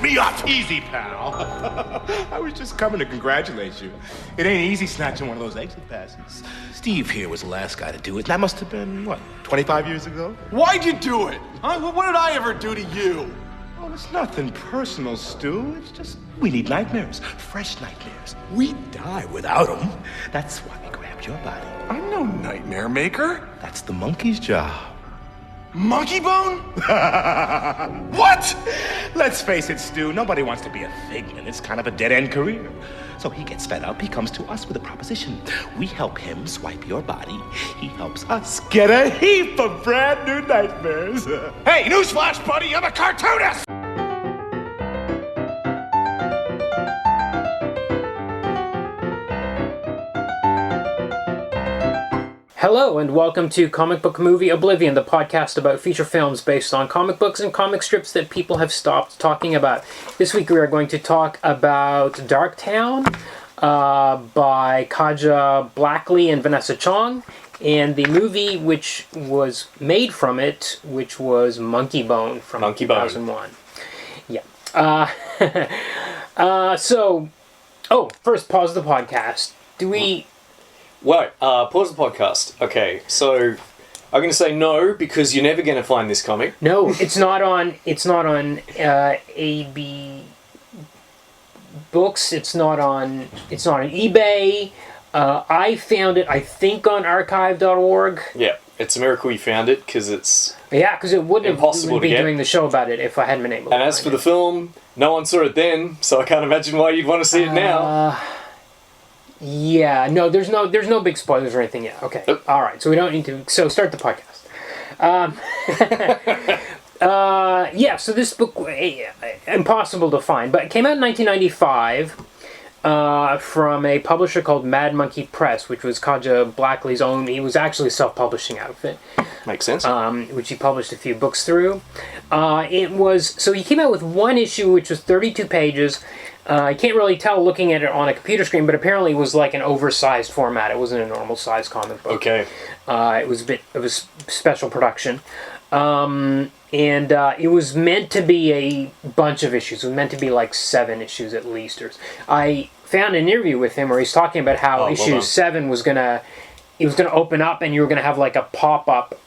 me up. Easy, pal. I was just coming to congratulate you. It ain't easy snatching one of those exit passes. Steve here was the last guy to do it. That must have been, 25 years ago? Why'd you do it? Huh? What did I ever do to you? Oh, it's nothing personal, Stu. It's just we need nightmares. Fresh nightmares. We die without them. That's why we grabbed your body. I'm no nightmare maker. That's the monkey's job. Monkeybone? What? Let's face it, Stu. Nobody wants to be a figment. It's kind of a dead-end career. So he gets fed up. He comes to us with a proposition. We help him swipe your body. He helps us get a heap of brand new nightmares. Hey, newsflash, buddy. I'm a cartoonist. Hello and welcome to Comic Book Movie Oblivion, the podcast about feature films based on comic books and comic strips that people have stopped talking about. This week we are going to talk about Darktown by Kaja, Blackley, and Vanessa Chon, and the movie which was made from it, which was Monkeybone from 2001. Yeah. First pause the podcast. Wait, pause the podcast. Okay, so I'm going to say no because you're never going to find this comic. No, it's not on AB Books. It's not on eBay. I found it, I think, on archive.org. Yeah, it's a miracle you found it because it's because it wouldn't impossible have been to get. doing the show about it if I hadn't been able to. And as for the film, no one saw it then, so I can't imagine why you'd want to see it now. Yeah, no, there's no big spoilers or anything yet. Okay, all right, so we don't need to. So start the podcast. So this book, impossible to find, but it came out in 1995 from a publisher called Mad Monkey Press, which was Kaja Blackley's own. He was actually a self-publishing outfit. Makes sense. Which he published a few books through. He came out with one issue, which was 32 pages. I can't really tell looking at it on a computer screen, but apparently it was like an oversized format. It wasn't a normal size comic book. Okay. It was a bit of a special production. It was meant to be a bunch of issues. It was meant to be like 7 issues at least. I found an interview with him where he's talking about how issue 7 was going to open up and you were going to have like a pop-up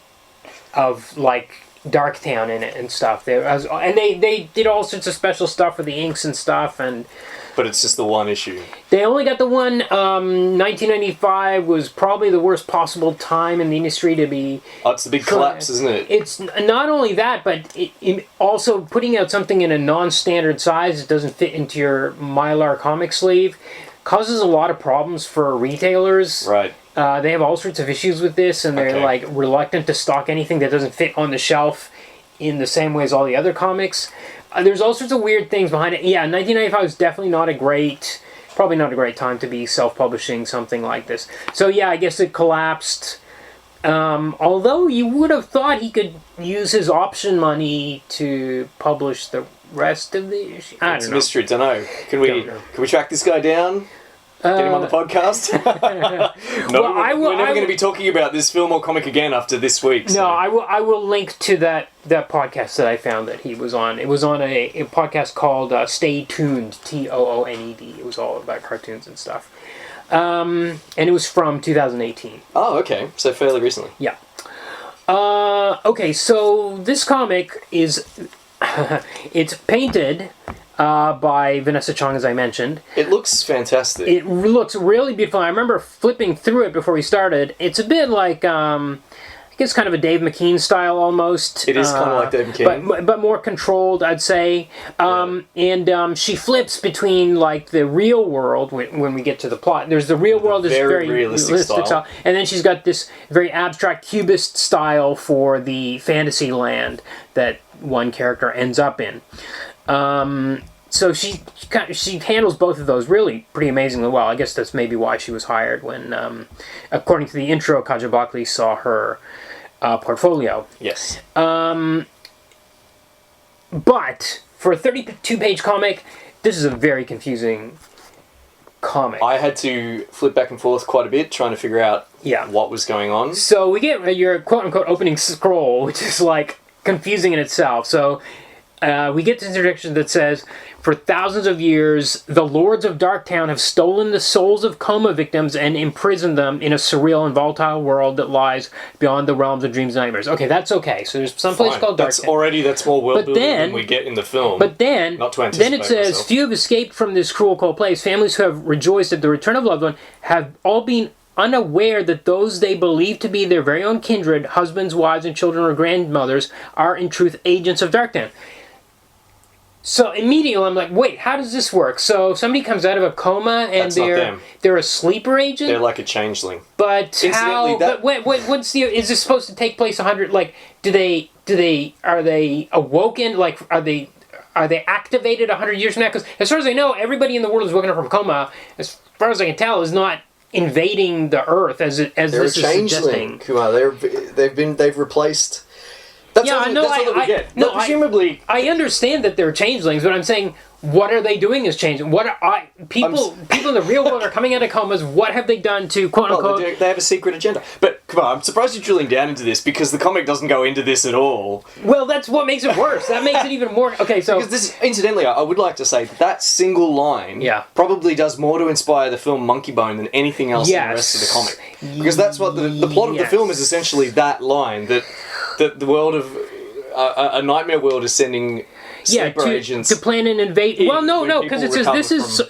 of like Darktown in it and stuff. They did all sorts of special stuff with the inks and stuff, but it's just the one issue. They only got the one. 1995 was probably the worst possible time in the industry to be. Oh, it's the big collapse, isn't it? It's not only that, but it also putting out something in a non-standard size that doesn't fit into your Mylar comic sleeve causes a lot of problems for retailers. Right. They have all sorts of issues with this, and they're like reluctant to stock anything that doesn't fit on the shelf in the same way as all the other comics. There's all sorts of weird things behind it. Yeah, 1995 was definitely probably not a great time to be self-publishing something like this. So yeah, I guess it collapsed. Although you would have thought he could use his option money to publish the rest of the issue. It's a mystery. Don't know. Can we track this guy down? Get him on the podcast? We're never going to be talking about this film or comic again after this week. So. No, I will link to that podcast that I found that he was on. It was on a podcast called Stay Tuned, Tooned. It was all about cartoons and stuff. And it was from 2018. Oh, okay. So fairly recently. Yeah. Okay, so this comic is... it's painted... by Vanessa Chon, as I mentioned. It looks fantastic. It looks really beautiful. I remember flipping through it before we started. It's a bit like, I guess kind of a Dave McKean style almost. It is kind of like Dave McKean. But more controlled, I'd say. And she flips between like the real world when we get to the plot. There's the real world is very realistic style. And then she's got this very abstract cubist style for the fantasy land that one character ends up in. So she handles both of those really pretty amazingly well. I guess that's maybe why she was hired when, according to the intro, Kaja Blackley saw her portfolio. Yes. But for a 32-page comic, this is a very confusing comic. I had to flip back and forth quite a bit trying to figure out what was going on. So we get your quote-unquote opening scroll, which is like confusing in itself. So we get this introduction that says, for thousands of years, the lords of Darktown have stolen the souls of coma victims and imprisoned them in a surreal and volatile world that lies beyond the realms of dreams and nightmares. Okay, that's okay. So there's some place called Darktown. That's more world building than we get in the film. But then, not to anticipate then it says, myself. few have escaped from this cruel, cold place. Families who have rejoiced at the return of loved one have all been unaware that those they believe to be their very own kindred, husbands, wives, and children or grandmothers, are in truth agents of Darktown. So immediately I'm like, wait, how does this work? So somebody comes out of a coma and they're a sleeper agent? They're like a changeling. But how? But what's the? Is this supposed to take place 100? Like, are they awoken? Like, are they activated 100 years from now? Because as far as I know, everybody in the world is woken up from coma. As far as I can tell, is not invading the Earth as this is suggesting. Kumar, they've replaced. Presumably, I understand that they're changelings, but I'm saying, what are they doing as changelings? People in the real world are coming out of comas. What have they done to quote unquote? They have a secret agenda. But come on, I'm surprised you're drilling down into this because the comic doesn't go into this at all. Well, that's what makes it worse. That makes it even more. Okay, so because this, incidentally, I would like to say that single line probably does more to inspire the film Monkeybone than anything else in the rest of the comic. Because that's what the plot of the film is essentially that line that the world of a nightmare world is sending sleeper agents to plan an invasion. Well, no, because it says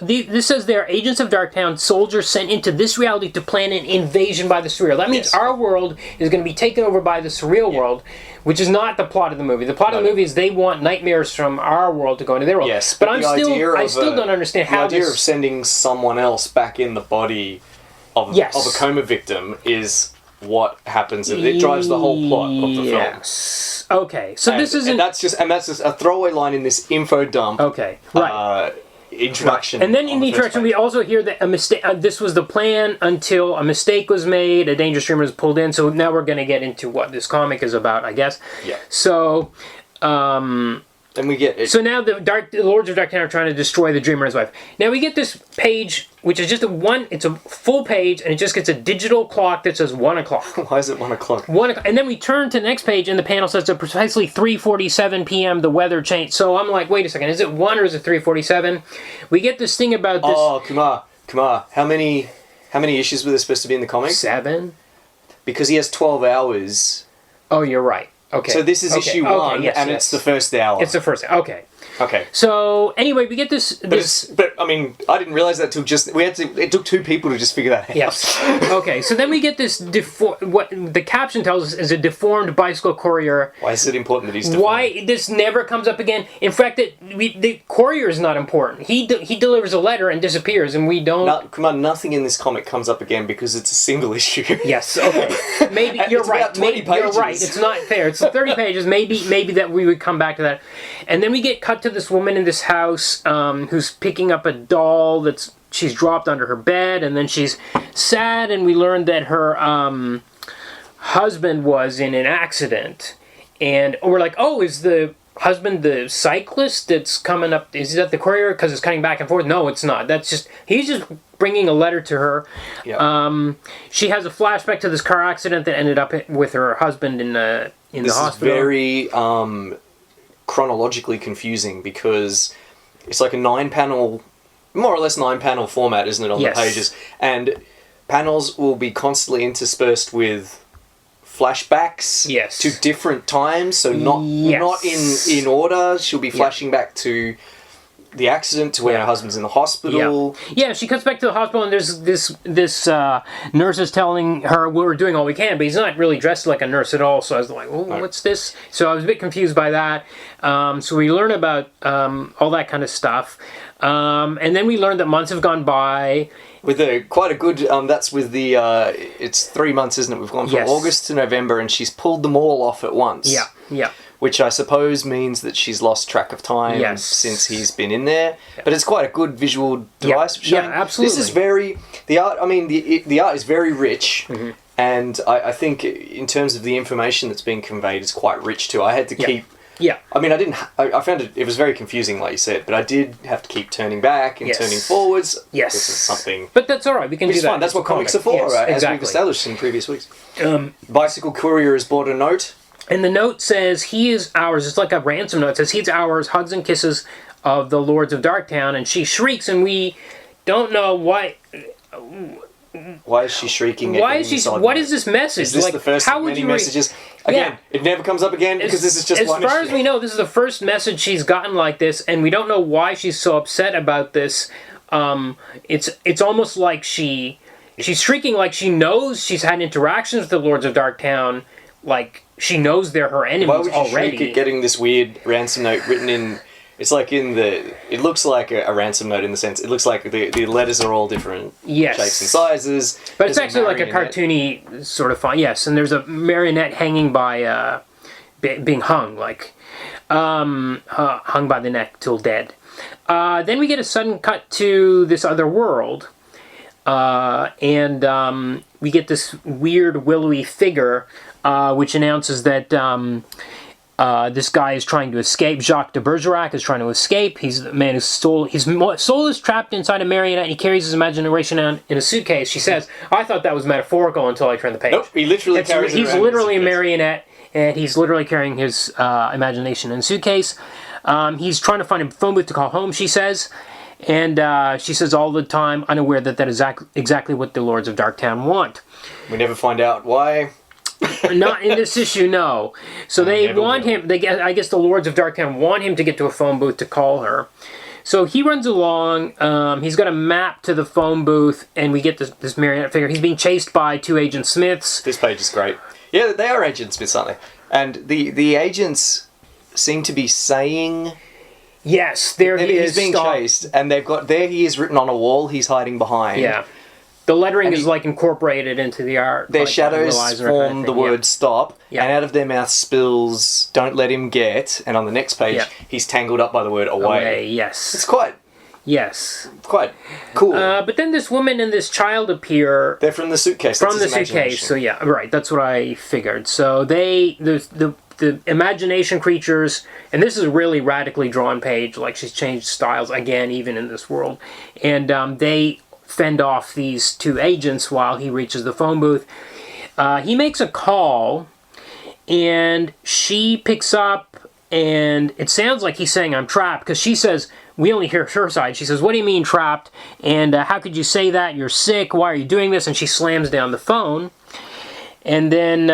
this says they are agents of Darktown, soldiers sent into this reality to plan an invasion by the surreal. That means our world is going to be taken over by the surreal world, which is not the plot of the movie. The plot of the movie is they want nightmares from our world to go into their world. Yes, but I still don't understand how the idea of sending someone else back in the body of a coma victim is what happens. It drives the whole plot of the film. Yes. Okay. So this isn't. And that's just a throwaway line in this info dump. Okay. Right. Introduction. And then in the introduction, we also hear that a mistake. This was the plan until a mistake was made. A dangerous dreamer was pulled in. So now we're going to get into what this comic is about, I guess. Yeah. So. And we get it. So now the Lords of Darktown are trying to destroy the Dreamer and his wife. Now we get this page, which is just it's a full page, and it just gets a digital clock that says 1 o'clock. Why is it 1 o'clock? 1 o'clock. And then we turn to the next page, and the panel says at precisely 3:47 p.m. the weather changed. So I'm like, wait a second, is it 1 or is it 3:47? We get this thing about this. Oh, Kumar. How many issues were there supposed to be in the comic? 7. Because he has 12 hours. Oh, you're right. Okay. So this is issue 1, it's the first hour. It's the first hour. Okay. Okay. So anyway, we get this. But I mean, I didn't realize that till just it took 2 people to just figure that out. Yes. Okay. So then we get this what the caption tells us is a deformed bicycle courier. Why is it important that he's deformed? Why this never comes up again? In fact, the courier is not important. He delivers a letter and disappears, and we don't. Come on, nothing in this comic comes up again because it's a single issue. Yes. Okay. Maybe you're right. About 20 pages. You're right. It's not fair. It's 30 pages. Maybe that we would come back to that, and then we get cut to this woman in this house who's picking up a doll she's dropped under her bed, and then she's sad, and we learned that her husband was in an accident, and we're like, oh, is the husband the cyclist that's coming up? Is that the courier? Because it's cutting back and forth. No, it's not. He's just bringing a letter to her. Yep. She has a flashback to this car accident that ended up with her husband in the hospital. This is very chronologically confusing because it's like a more or less 9-panel format, isn't it, on the pages? And panels will be constantly interspersed with flashbacks to different times, so not in order. She'll be flashing back to the accident, to when her husband's in the hospital. Yeah, she comes back to the hospital, and there's this nurse is telling her we're doing all we can, but he's not really dressed like a nurse at all. So I was like, what's this? So I was a bit confused by that. So we learn about all that kind of stuff, and then we learned that months have gone by. With quite a good, that's with the, it's 3 months, isn't it? We've gone from August to November, and she's pulled them all off at once. Yeah. Which I suppose means that she's lost track of time since he's been in there. But it's quite a good visual device. Yeah, absolutely. This is the art, I mean, the art is very rich, and I think in terms of the information that's being conveyed, it's quite rich too. I had to keep... Yeah. I mean, I found it was very confusing, like you said, but I did have to keep turning back and turning forwards. Yes. This is something... But that's all right, we can do that. Fine. That's what comics are for, right? As we've established in previous weeks. Bicycle Courier has brought a note. And the note says, he is ours. It's like a ransom note. It says, he's ours, hugs and kisses of the Lords of Darktown. And she shrieks, and we don't know why. Why is she shrieking? Why is she? What is this message? Is this the first of many messages? Again, it never comes up again because this is just one issue. As far as we know, this is the first message she's gotten like this, and we don't know why she's so upset about this. It's almost like she's shrieking like she knows she's had interactions with the Lords of Darktown, like she knows they're her enemies already. Why would you shriek at getting this weird ransom note written in? It's like it looks like a ransom note in the sense, it looks like the letters are all different shapes and sizes. But it's actually like a cartoony sort of font, yes. And there's a marionette hanging by, being hung, like, hung by the neck till dead. Then we get a sudden cut to this other world. And we get this weird willowy figure, which announces that, this guy is trying to escape. Jacques de Bergerac is trying to escape. He's the man whose soul is trapped inside a marionette, and he carries his imagination in a suitcase. She says, I thought that was metaphorical until I turned the page. Nope, he literally carries it around. He's literally a marionette, and he's literally carrying his imagination in a suitcase. He's trying to find a phone booth to call home, she says. And she says all the time, unaware that is exactly what the Lords of Darktown want. We never find out why. Not in this issue, no. So they want him. I guess the Lords of Darktown want him to get to a phone booth to call her. So he runs along. He's got a map to the phone booth, and we get this marionette figure. He's being chased by two Agent Smiths. This page is great. Yeah, they are Agent Smiths, aren't they? And the agents seem to be saying. Yes, there he is. He's being chased, and there he is written on a wall. He's hiding behind. Yeah. The lettering is like incorporated into the art. Their shadows form the word stop, and out of their mouth spills "Don't let him get." And on the next page, he's tangled up by the word "away." Yes, it's quite cool. But then this woman and this child appear. They're from the suitcase. From the suitcase. So yeah, right. That's what I figured. So the imagination creatures, and this is a really radically drawn page. Like she's changed styles again, even in this world, and they fend off these two agents while he reaches the phone booth. He makes a call, and she picks up, and it sounds like he's saying, I'm trapped, because she says, we only hear her side. She says, what do you mean trapped? And how could you say that? You're sick. Why are you doing this? And she slams down the phone. And then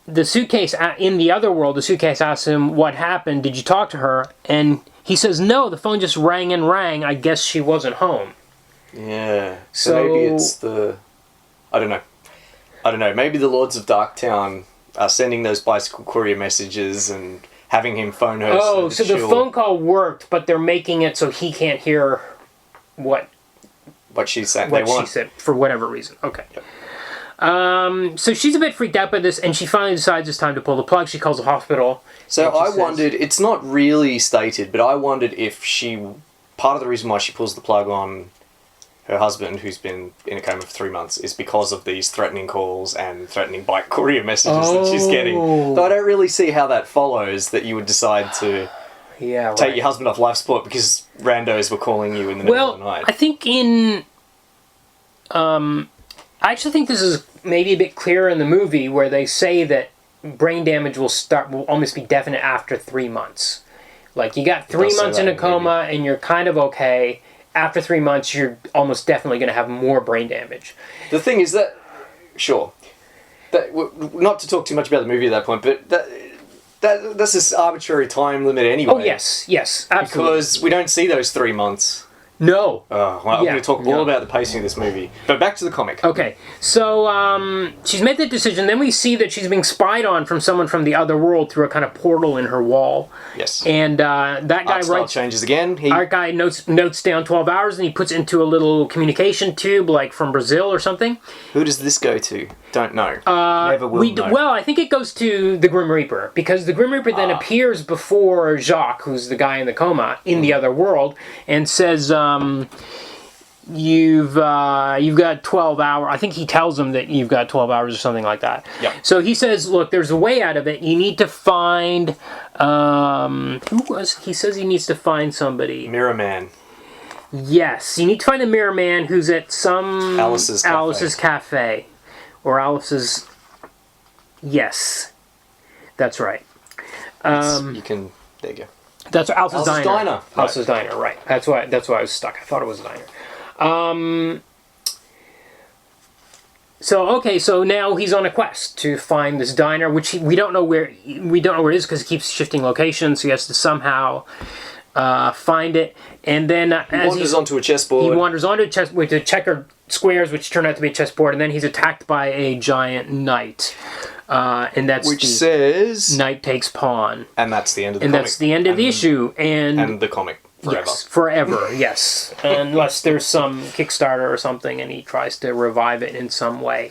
the suitcase, in the other world, the suitcase asks him, what happened? Did you talk to her? And he says, no, the phone just rang and rang. I guess she wasn't home. Yeah. So maybe it's I don't know. Maybe the Lords of Darktown are sending those bicycle courier messages and having him phone her. Oh, so the phone call worked, but they're making it so he can't hear what she's saying. She said, for whatever reason. Okay. Yep. So she's a bit freaked out by this, and she finally decides it's time to pull the plug. She calls the hospital. So I wondered, it's not really stated, but I wondered if part of the reason why she pulls the plug on her husband, who's been in a coma for 3 months, is because of these threatening calls and threatening bike courier messages that she's getting. Though I don't really see how that follows, that you would decide to take your husband off life support because randos were calling you in the middle of the night. I think I actually think this is maybe a bit clearer in the movie where they say that brain damage will almost be definite after 3 months. Like, you got 3 months in a coma and you're kind of okay. After 3 months, you're almost definitely going to have more brain damage. The thing is that, not to talk too much about the movie at that point, but that's this arbitrary time limit anyway. Oh, yes, absolutely. Because we don't see those 3 months. No. I'm going to talk all about the pacing of this movie. But back to the comic. Okay, so she's made that decision. Then we see that she's being spied on from someone from the other world through a kind of portal in her wall. Yes. And that guy writes... changes again. Our guy notes down 12 hours, and he puts into a little communication tube, like from Brazil or something. Who does this go to? Don't know. Never will know. Well, I think it goes to the Grim Reaper, because the Grim Reaper then appears before Jacques, who's the guy in the coma, in the other world, and says... you've got 12 hours. I think he tells them that you've got 12 hours or something like that. Yep. So he says, look, there's a way out of it. You need to find, he says he needs to find somebody. Mirror Man. Yes, you need to find a Mirror Man who's at some... Alice's Cafe. Or Alice's Yes. That's right. You can... There you go. That's Alice's Diner. Alice's Right. Diner, right. That's why I was stuck. I thought it was a diner. So now he's on a quest to find this diner, which we don't know where it is because he keeps shifting locations. So he has to somehow find it, and then he wanders onto a chessboard. He wanders onto a chessboard with the checkered squares, which turn out to be a chessboard, and then he's attacked by a giant knight, and that's which says knight takes pawn, and that's the end of the comic. comic. And that's the end of the issue, and the comic. Forever. Yes, forever, yes. Unless there's some Kickstarter or something and he tries to revive it in some way.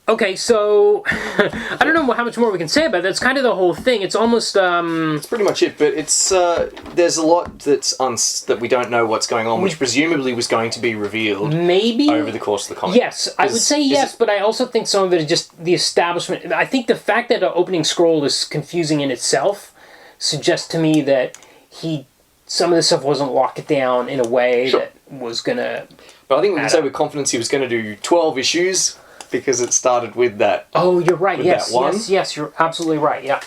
Okay, so I don't know how much more we can say about that. That's kind of the whole thing. It's almost... It's pretty much it, but it's there's a lot that we don't know what's going on, which presumably was going to be revealed maybe over the course of the comic. Yes, I would say yes, but I also think some of it is just the establishment. I think the fact that the opening scroll is confusing in itself suggests to me that some of this stuff wasn't locked down in a way that was going to... But I think we can say with confidence he was going to do 12 issues... Because it started with that. Oh, you're right. Yes, that one. yes, you're absolutely right. Yeah.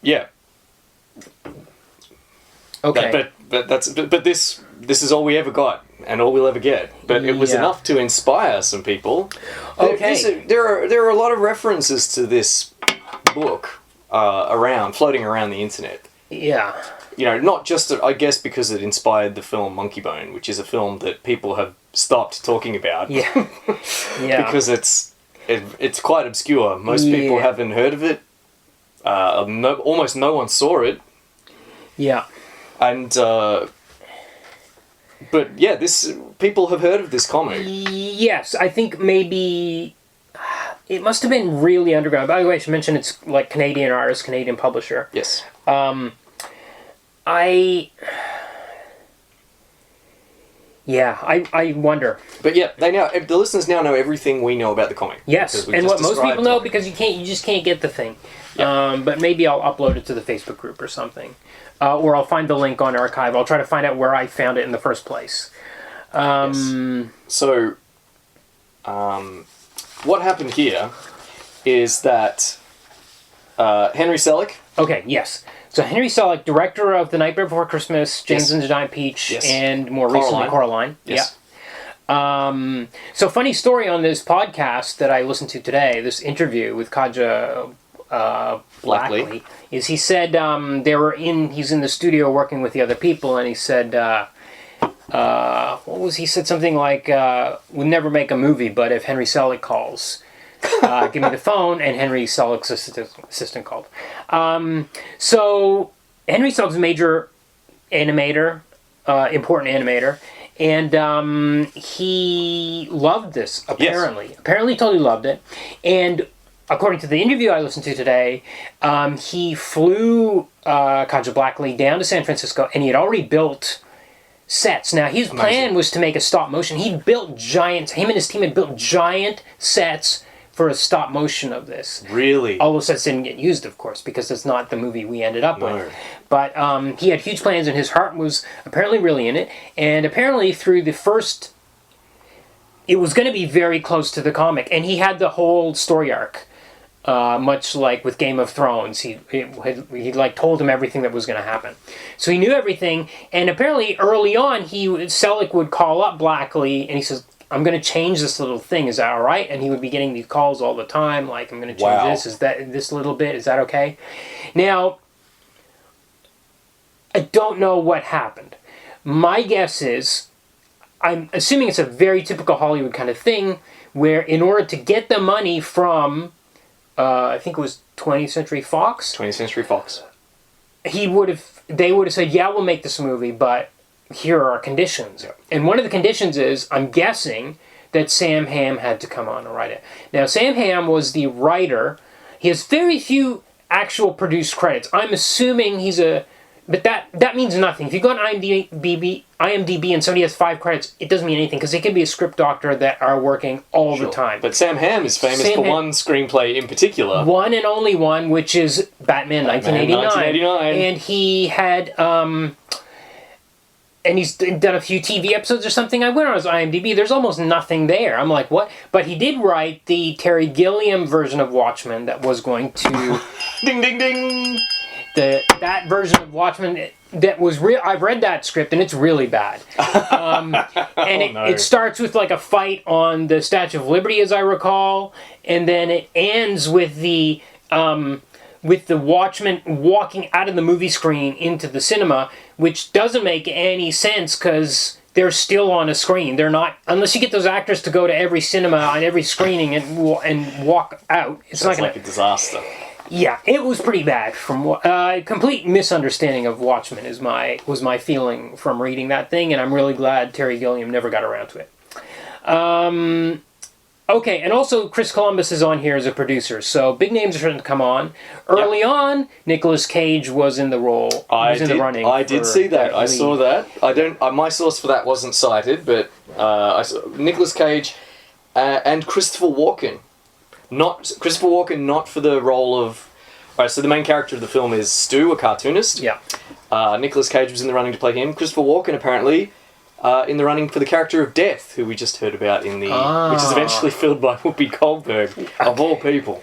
Yeah. Okay. But this is all we ever got and all we'll ever get. But it was enough to inspire some people. Okay. There are a lot of references to this book floating around the internet. Yeah. You know, not just, I guess, because it inspired the film Monkeybone, which is a film that people have stopped talking about. Yeah. Yeah. Because it's quite obscure. Most people haven't heard of it. Almost no one saw it. Yeah. And, but yeah, people have heard of this comic. Yes, I think maybe... It must have been really underground. By the way, I should mention it's like Canadian artist, Canadian publisher. Yes. I wonder. But yeah, the listeners now know everything we know about the comic. Yes, and what most people know because you just can't get the thing. Yeah. But maybe I'll upload it to the Facebook group or something, or I'll find the link on Archive. I'll try to find out where I found it in the first place. Yes. So, what happened here is that Henry Selick. Okay. Yes. So Henry Selick, director of The Night Before Christmas, James and the Giant Peach, and more recently Coraline. Yes. Yeah. So funny story on this podcast that I listened to today, this interview with Kaja Blackley, is he said he's in the studio working with the other people, and he said, he said something like, we'll never make a movie, but if Henry Selick calls... give me the phone, and Henry Selick's assistant called. So Henry Selick's a major animator, important animator, and he loved this, apparently. Yes. Apparently he totally loved it. And according to the interview I listened to today, he flew Kaja Blackley down to San Francisco, and he had already built sets. Now, his plan was to make a stop motion. Him and his team had built giant sets for a stop motion of this. Really? All those sets didn't get used, of course, because it's not the movie we ended up with. But he had huge plans, and his heart was apparently really in it. And apparently through the first... It was going to be very close to the comic. And he had the whole story arc. Much like with Game of Thrones. He told him everything that was going to happen. So he knew everything. And apparently early on, Selick would call up Blackley, and he says... I'm going to change this little thing. Is that all right? And he would be getting these calls all the time. Like, I'm going to change this. Is that this little bit? Is that okay? Now, I don't know what happened. My guess is, I'm assuming it's a very typical Hollywood kind of thing, where in order to get the money from, I think it was 20th Century Fox. 20th Century Fox. They would have said, yeah, we'll make this movie, but here are our conditions. Yep. And one of the conditions is, I'm guessing, that Sam Hamm had to come on and write it. Now, Sam Hamm was the writer. He has very few actual produced credits. I'm assuming he's a... But that means nothing. If you go on IMDb and somebody has 5 credits, it doesn't mean anything, because they could be a script doctor that are working all the time. But Sam Hamm is famous for one screenplay in particular. One and only one, which is Batman 1989. And he had... and he's done a few TV episodes or something. I went on his IMDb. There's almost nothing there. I'm like, what? But he did write the Terry Gilliam version of Watchmen that was going to... Ding, ding, ding! That version of Watchmen that was real. I've read that script and it's really bad. It starts with like a fight on the Statue of Liberty, as I recall, and then it ends with the Watchmen walking out of the movie screen into the cinema, which doesn't make any sense because they're still on a screen. They're not, unless you get those actors to go to every cinema on every screening and walk out. It's not like a disaster. Yeah, it was pretty bad. From complete misunderstanding of Watchmen was my feeling from reading that thing, and I'm really glad Terry Gilliam never got around to it. Okay, and also Chris Columbus is on here as a producer, so big names are starting to come on. Early on, Nicolas Cage was in the role. The running. I did see that. I saw that. I don't. My source for that wasn't cited, but I saw Nicolas Cage and Christopher Walken. Not Christopher Walken, not for the role of... Alright, so the main character of the film is Stu, a cartoonist. Yeah. Nicolas Cage was in the running to play him. Christopher Walken, apparently, in the running for the character of Death, who we just heard about in the... Which is eventually filled by Whoopi Goldberg, of all people.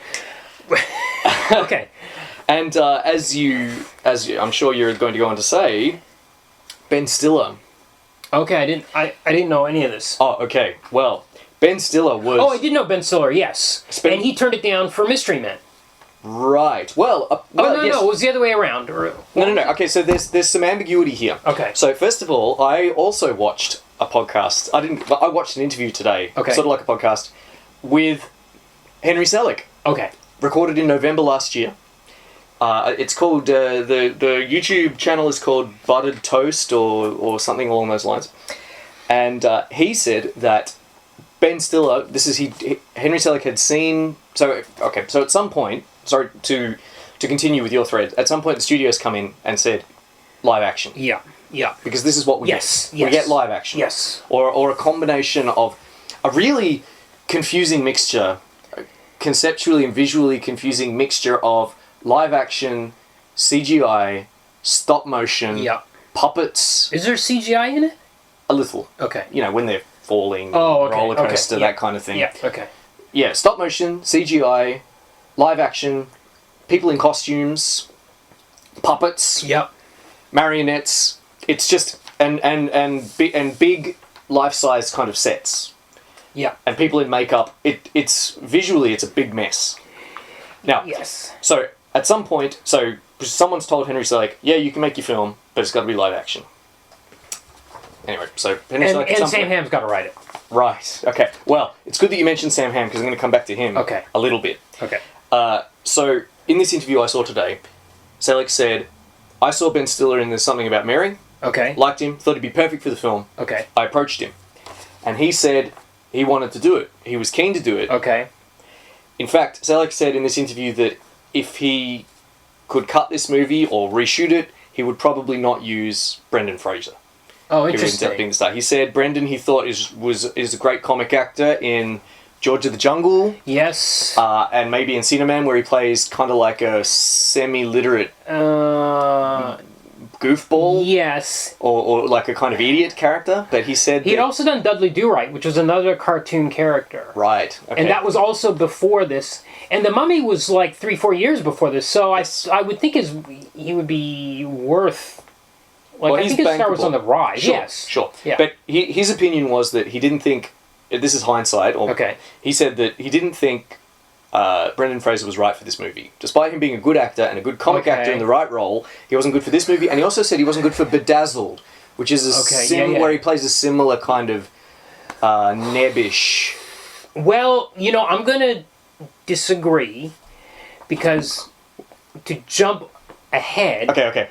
Okay. And as I'm sure you're going to go on to say, Ben Stiller. Okay, I didn't know any of this. Oh, okay. Well... Ben Stiller was... Oh, I did know Ben Stiller, yes. And he turned it down for Mystery Men. Right. Well, yes. No, it was the other way around. No. Okay, so there's some ambiguity here. Okay. So first of all, I also watched a podcast. I watched an interview today. Okay. Sort of like a podcast with Henry Selick. Okay. Recorded in November last year. It's called the YouTube channel is called Buttered Toast or something along those lines. And he said that Ben Stiller, Henry Selick had seen... So at some point, sorry, to continue with your thread, at some point the studios come in and said, live action. Yeah. Because this is what we get. We get live action. Yes. Or a combination of a really confusing mixture, conceptually and visually confusing mixture of live action, CGI, stop motion, puppets. Is there CGI in it? A little. Okay. When they're falling, roller coaster, that kind of thing. Yeah, okay. Yeah, stop motion, CGI, live action, people in costumes, puppets, marionettes. It's just and big life-size kind of sets. Yeah. And people in makeup. It's visually it's a big mess. Now, yes. So at some point, someone's told Henry Selick, yeah, you can make your film, but it's got to be live action. Anyway, so Henry Selick... And Sam Hamm's got to write it. Right, okay. Well, it's good that you mentioned Sam Hamm, because I'm going to come back to him a little bit. Okay. So, in this interview I saw today, Selick said, I saw Ben Stiller in There's Something About Mary. Okay. Liked him, thought he'd be perfect for the film. Okay. I approached him. And he said he wanted to do it. He was keen to do it. Okay. In fact, Selick said in this interview that if he could cut this movie or reshoot it, he would probably not use Brendan Fraser. Oh, interesting. Who ended up being the star. He said Brendan he thought is a great comic actor in George of the Jungle. Yes. And maybe in Cinnamon, where he plays kind of like a semi-literate goofball. Yes. Or like a kind of idiot character. But he said he'd also done Dudley Do-Right, which was another cartoon character. Right. Okay. And that was also before this. And The Mummy was like 3-4 years before this. So I would think he would be worth... Like, I think his star was on the rise. Sure, yes. Sure. Yeah. But his opinion was that he didn't think... This is hindsight. He said that he didn't think Brendan Fraser was right for this movie. Despite him being a good actor and a good comic actor in the right role, he wasn't good for this movie. And he also said he wasn't good for Bedazzled, which is where he plays a similar kind of nebbish... Well, I'm going to disagree because to jump ahead... Okay.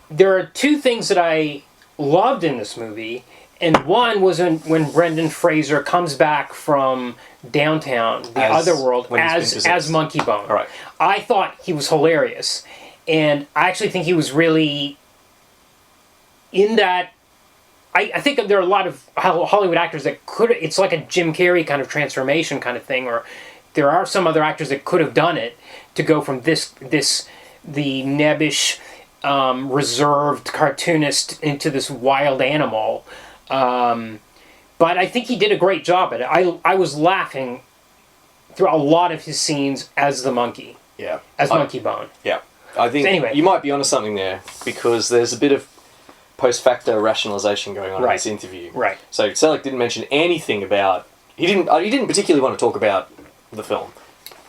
There are two things that I loved in this movie, and one was when Brendan Fraser comes back from downtown, the other world, as Monkeybone. All right. I thought he was hilarious, and I actually think he was really in that. I think there are a lot of Hollywood actors that could. It's like a Jim Carrey kind of transformation kind of thing, or there are some other actors that could have done it to go from the nebbish. reserved cartoonist into this wild animal. But I think he did a great job at it. I was laughing through a lot of his scenes as the monkey. Yeah. As Monkeybone. Yeah. I think you might be onto something there, because there's a bit of post facto rationalization going on in this interview. Right. So Selick didn't mention anything about... He didn't particularly want to talk about the film.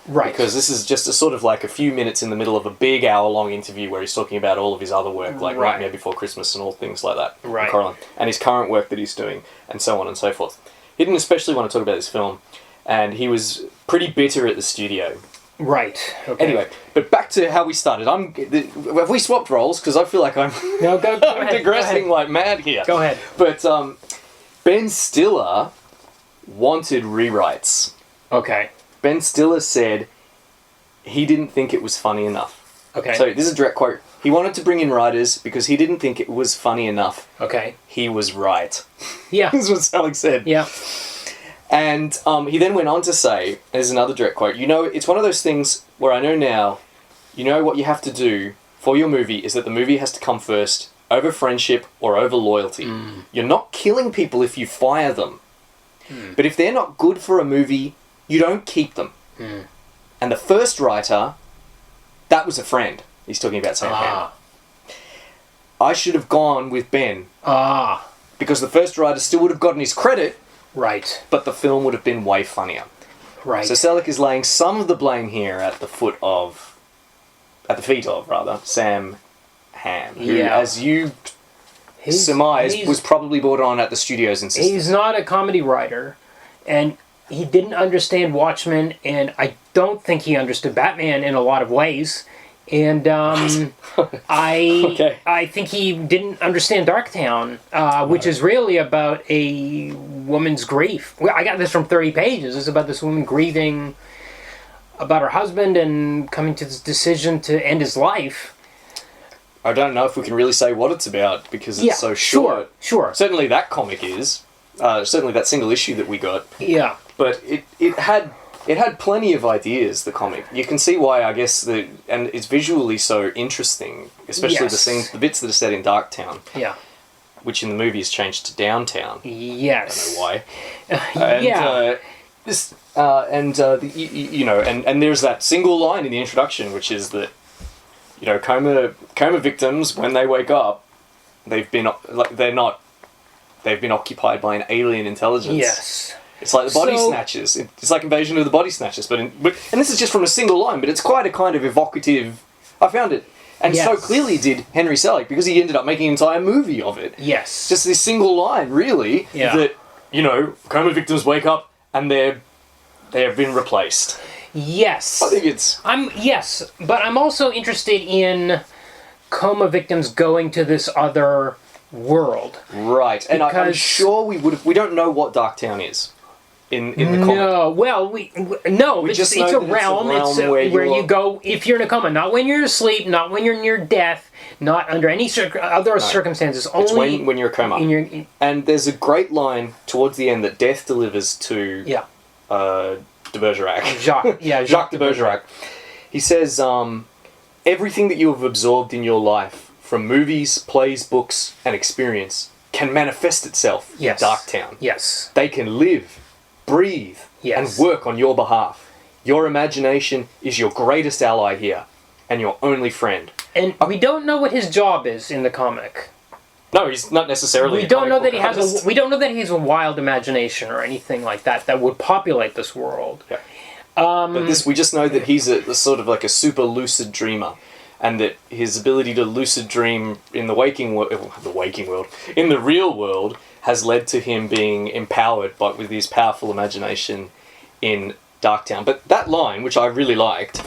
Right. Because this is just a sort of like a few minutes in the middle of a big hour-long interview where he's talking about all of his other work, like Nightmare Before Christmas and all things like that. Right. And his current work that he's doing, and so on and so forth. He didn't especially want to talk about this film, and he was pretty bitter at the studio. Right. Okay. Anyway, but back to how we started. Have we swapped roles? Because I feel like I'm go I'm ahead, digressing like mad here. Go ahead. But Ben Stiller wanted rewrites. Okay. Ben Stiller said he didn't think it was funny enough. Okay. So this is a direct quote. He wanted to bring in writers because he didn't think it was funny enough. Okay. He was right. Yeah. This is what Selick said. Yeah. And he then went on to say, there's another direct quote, it's one of those things where I know now, what you have to do for your movie is that the movie has to come first over friendship or over loyalty. Mm. You're not killing people if you fire them. Mm. But if they're not good for a movie, you don't keep them. Mm. And the first writer, that was a friend. He's talking about Sam Hamm. I should have gone with Ben. Because the first writer still would have gotten his credit. Right. But the film would have been way funnier. Right. So Selick is laying some of the blame here at the feet of Sam Hamm, who, as you surmised, was probably brought on at the studio's insistence. He's not a comedy writer, and he didn't understand Watchmen, and I don't think he understood Batman in a lot of ways. And I think he didn't understand Darktown, which is really about a woman's grief. I got this from 30 pages. It's about this woman grieving about her husband and coming to this decision to end his life. I don't know if we can really say what it's about because it's so short. Sure. Certainly that comic is. Certainly that single issue that we got. Yeah. But it had plenty of ideas, the comic. You can see why, I guess, and it's visually so interesting, especially the bits that are set in Darktown. Yeah. Which in the movie is changed to Downtown. Yes. I don't know why. And there's that single line in the introduction, which is that, coma victims, when they wake up, they've been occupied by an alien intelligence. Yes. It's like the Body Snatchers. It's like Invasion of the Body Snatchers. And this is just from a single line, but it's quite a kind of evocative... I found it. And so clearly did Henry Selick, because he ended up making an entire movie of it. Yes. Just this single line, really, that, coma victims wake up and they have been replaced. Yes. I think it's... Yes, but I'm also interested in coma victims going to this other world. Right. And I'm sure we don't know what Darktown is. In the comic. No, well, it's a realm. It's where you go if you're in a coma. Not when you're asleep, not when you're near death, not under any other circumstances. Only it's when you're a coma. And there's a great line towards the end that Death delivers to de Bergerac. Jacques de Bergerac. He says, everything that you have absorbed in your life, from movies, plays, books, and experience, can manifest itself in Darktown. Yes. They can live, breathe, and work on your behalf. Your imagination is your greatest ally here, and your only friend. And we don't know what his job is in the comic. No, he's not necessarily. We don't know that he has. We don't know that he has a wild imagination or anything like that would populate this world. Yeah. But we just know that he's a sort of like a super lucid dreamer, and that his ability to lucid dream in the waking world, in the real world, has led to him being empowered with his powerful imagination in Darktown. But that line, which I really liked,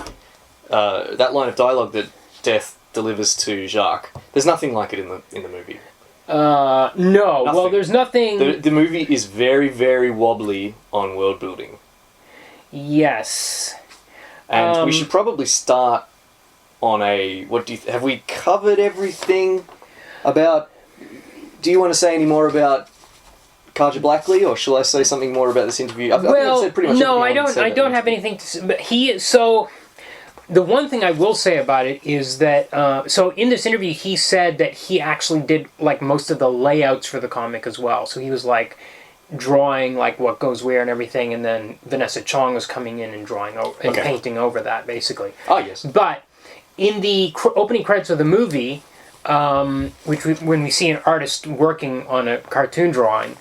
that line of dialogue that Death delivers to Jacques, there's nothing like it in the movie. No. Nothing. Well, there's nothing... The movie is very, very wobbly on world building. Yes. And we should probably start on have we covered everything about... Do you want to say any more about Kaja Blackley, or shall I say something more about this interview? I think I've said pretty much everything I don't have anything to say. But The one thing I will say about it is that, so in this interview, he said that he actually did like most of the layouts for the comic as well. So he was like drawing like what goes where and everything, and then Vanessa Chon was coming in and drawing and painting over that basically. Oh yes. But in the opening credits of the movie, when we see an artist working on a cartoon drawing,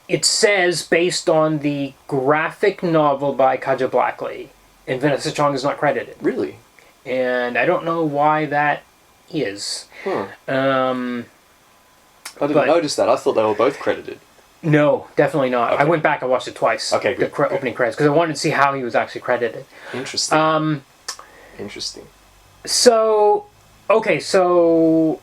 it says based on the graphic novel by Kaja Blackley, and Vanessa Chon is not credited. Really? And I don't know why that is. I didn't notice that. I thought they were both credited. No, definitely not. Okay. I went back and watched it twice. Okay, good. The opening credits, because I wanted to see how he was actually credited. Interesting. Interesting. So, okay, so...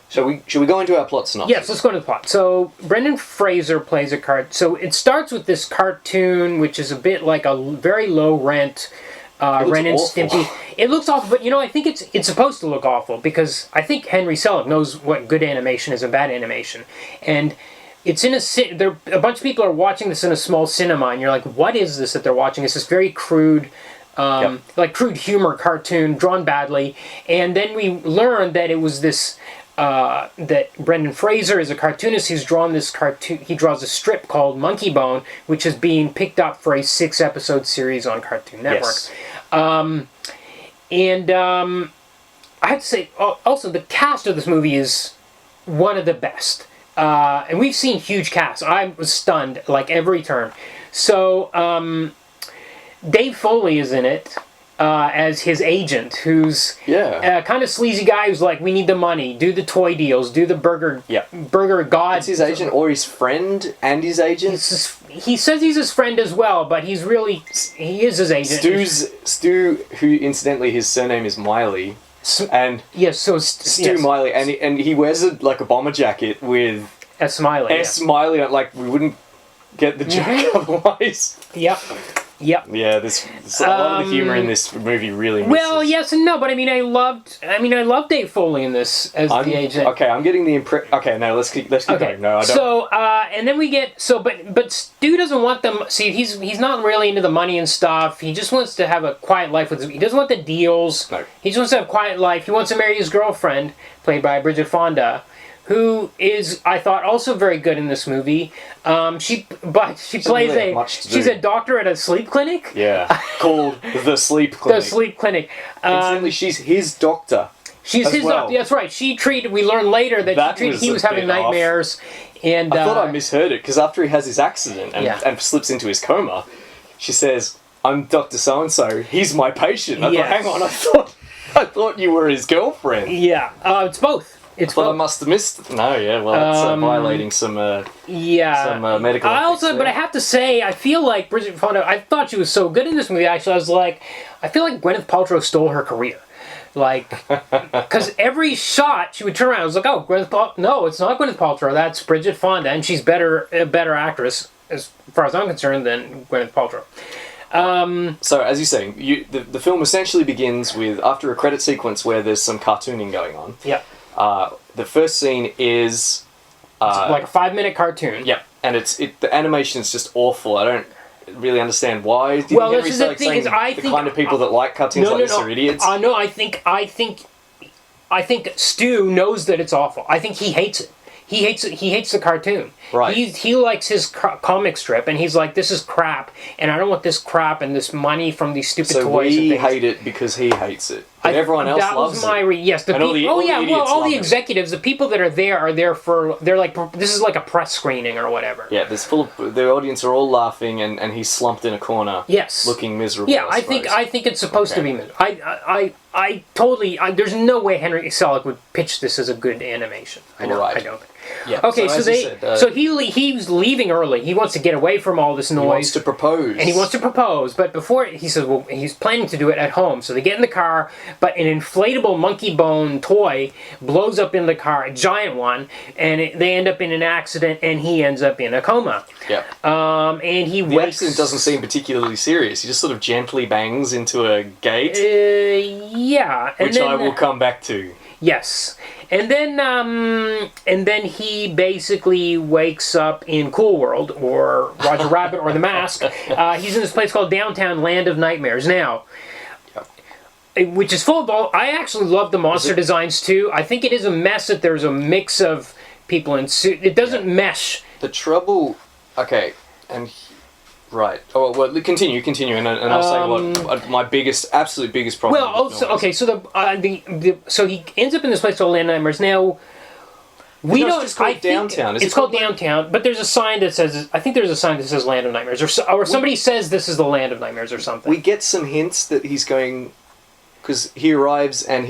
Should we go into our plot synopsis? Yes, let's go into the plot. So, Brendan Fraser plays a so it starts with this cartoon, which is a bit like a very low rent, Ren and Stimpy. It looks awful, but I think it's supposed to look awful, because I think Henry Selick knows what good animation is and bad animation. And it's in a bunch of people are watching this in a small cinema, and you're like, what is this that they're watching? It's this very crude, like crude humor cartoon, drawn badly. And then we learned that it was this... that Brendan Fraser is a cartoonist. He's drawn this cartoon. He draws a strip called Monkeybone, which is being picked up for a 6-episode series on Cartoon Network. Yes. I have to say, also the cast of this movie is one of the best. And we've seen huge casts. I was stunned like every turn. So Dave Foley is in it. As his agent, who's kind of sleazy guy who's like, we need the money, do the toy deals, do the burger god. It's his agent or his friend and his agent? He says he's his friend as well, but he is his agent. Stu, who incidentally his surname is Miley. And yes, so Stu Miley, and he wears a bomber jacket with S. Smiley. Smiley, like we wouldn't get the joke otherwise. Yep. Yep. Yeah, there's a lot of the humor in this movie really misses. Well, yes and no, but I loved Dave Foley in this as the agent. Okay, I'm getting the impression. Okay, no, let's keep going. No, I don't. So, and then we get but Stu doesn't want them. See, he's not really into the money and stuff. He just wants to have a quiet life he doesn't want the deals. No. He just wants to have a quiet life. He wants to marry his girlfriend, played by Bridget Fonda, who is, I thought, also very good in this movie. She plays she's a doctor at a sleep clinic. Yeah, called the Sleep Clinic. The Sleep Clinic. Incidentally, she's his doctor. She's his doctor. That's right. We learned later that he was having nightmares. And I thought I misheard it, because after he has his accident and slips into his coma, she says, "I'm Dr. So-and-so. He's my patient." I thought, hang on, I thought you were his girlfriend. Yeah, it's both. I thought I must have missed. No, yeah, well, it's violating some medical. But I have to say, I feel like Bridget Fonda. I thought she was so good in this movie. Actually, I was like, I feel like Gwyneth Paltrow stole her career. Like, because every shot she would turn around, I was like, oh, Gwyneth Paltrow. No, it's not Gwyneth Paltrow. That's Bridget Fonda, and she's a better actress as far as I'm concerned than Gwyneth Paltrow. So, as you're saying, the film essentially begins with after a credit sequence where there's some cartooning going on. Yeah. The first scene is it's like a 5-minute cartoon. Yep, and the animation is just awful. I don't really understand why. Do you think Henry Selick saying the kind of people that like cartoons this are idiots? No, I think Stu knows that it's awful. I think he hates it. He hates the cartoon. Right. He likes his comic strip, and he's like, this is crap, and I don't want this crap and this money from these stupid toys. So we hate it because he hates it. But everyone else loves it. Yes. All the executives, the people that are there for, they're like, this is like a press screening or whatever. Yeah, the audience are all laughing, and he's slumped in a corner. Yes. Looking miserable. Yeah, I think it's supposed to be miserable. I totally, there's no way Henry Selick would pitch this as a good animation. I don't. Yeah. Okay, so he's leaving early. He wants to get away from all this noise. He wants to propose. But before, he says, well, he's planning to do it at home. So they get in the car, but an inflatable Monkeybone toy blows up in the car, a giant one, and they end up in an accident, and he ends up in a coma. Yeah. And the accident doesn't seem particularly serious. He just sort of gently bangs into a gate. Yeah. Which I will come back to. Yes. And then he basically wakes up in Cool World, or Roger Rabbit, or The Mask. He's in this place called Downtown Land of Nightmares. Now, which is full of all... I actually love the monster designs, too. I think it is a mess that there's a mix of people in suit. It doesn't mesh. The trouble... Okay, and... Right. Oh, well, continue, and I'll say what my absolute biggest problem. Well, also, okay, so so he ends up in this place called Land of Nightmares. Now, it's called Downtown. It's called Downtown, but there's a sign that says... I think there's a sign that says Land of Nightmares, or somebody says this is the Land of Nightmares or something. We get some hints that he's going... Because he arrives and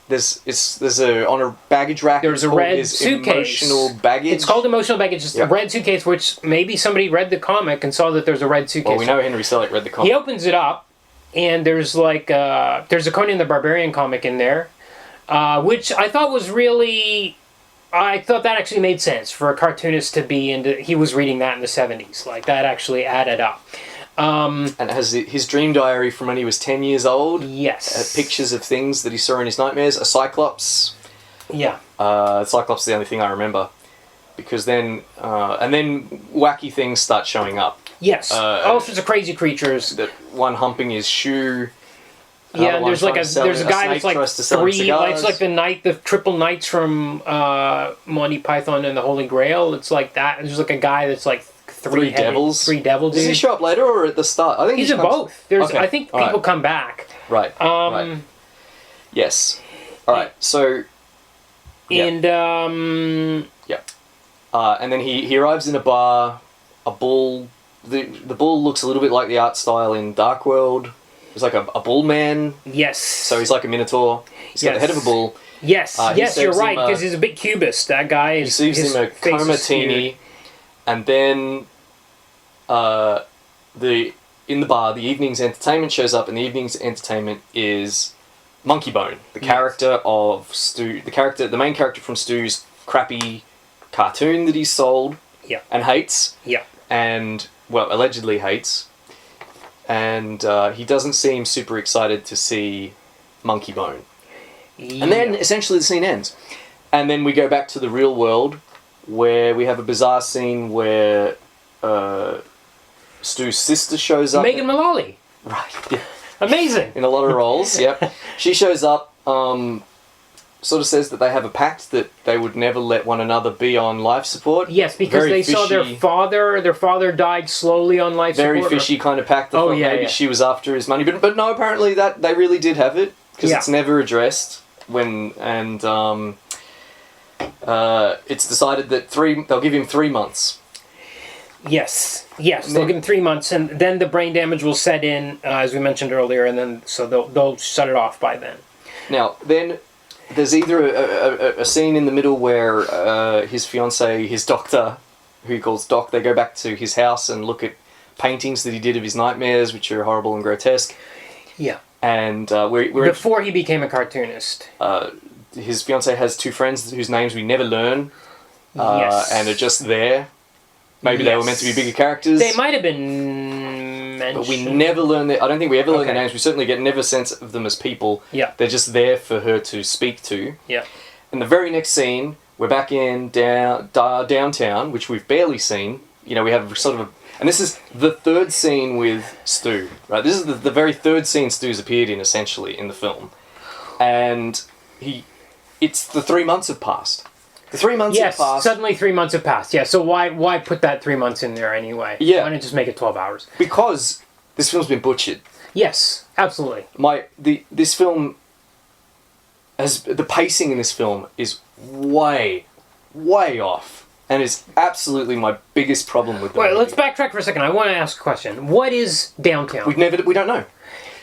there's on a baggage rack. There's a red suitcase. Emotional baggage. It's called emotional baggage. It's a red suitcase, which maybe somebody read the comic and saw that there's a red suitcase. Well, we know Henry Selick read the comic. He opens it up, and there's there's a Conan the Barbarian comic in there, which I thought was really... I thought that actually made sense for a cartoonist to be into... He was reading that in the 70s. Like, that actually added up. And it has his dream diary from when he was 10 years old. Yes. Pictures of things that he saw in his nightmares. A Cyclops. Yeah. Cyclops is the only thing I remember. Because then... and then wacky things start showing up. Yes. All sorts of crazy creatures. That one humping his shoe. Yeah, and there's a guy that's like three... It's like the triple knights from Monty Python and the Holy Grail. It's like that. There's like a guy that's like... Three devils. Does he show up later or at the start? I think he's in both. Okay. I think people come back. Right. Right. Yes. All right. So. And and then he arrives in a bar. A bull. The bull looks a little bit like the art style in Dark World. It's like a bull man. Yes. So he's like a minotaur. He's got the head of a bull. Yes. Yes, you're right, because he's a bit cubist. That guy is. He serves him a comatini. And then, in the bar, the evening's entertainment shows up, and the evening's entertainment is Monkeybone, the character of Stu, the main character from Stu's crappy cartoon that he's sold and hates. Yeah. And, well, allegedly hates. And he doesn't seem super excited to see Monkeybone. Yeah. And then, essentially, the scene ends. And then we go back to the real world, where we have a bizarre scene where Stu's sister shows up. Megan Mullally. Right. Yeah. Amazing. In a lot of roles, yep. She shows up, sort of says that they have a pact that they would never let one another be on life support. Yes, because they saw their father died slowly on life support. Very fishy kind of pact. Maybe she was after his money. But no, apparently that they really did have it, because it's never addressed. It's decided that they'll give him 3 months. Yes, they'll give him 3 months, and then the brain damage will set in, as we mentioned earlier, and then so they'll shut it off by then. Now, then there's either a scene in the middle where his fiancée, his doctor, who he calls Doc, they go back to his house and look at paintings that he did of his nightmares, which are horrible and grotesque. Yeah. And before he became a cartoonist. His fiancée has two friends whose names we never learn, and are just there. Maybe they were meant to be bigger characters. They might have been mentioned. But we never learn I don't think we ever learn their names. We certainly get never sense of them as people. Yeah. They're just there for her to speak to. Yeah. In the very next scene, we're back in downtown, which we've barely seen. You know, we have sort of and this is the third scene with Stu, right? This is the very third scene Stu's appeared in, essentially, in the film. And it's the 3 months have passed. The 3 months have passed. Suddenly 3 months have passed. Yeah, so why put that 3 months in there anyway? Yeah. Why not just make it 12 hours? Because this film's been butchered. Yes, absolutely. This film the pacing in this film is way off. And it's absolutely my biggest problem with the movie. Let's backtrack for a second. I want to ask a question. What is Downtown? We don't know.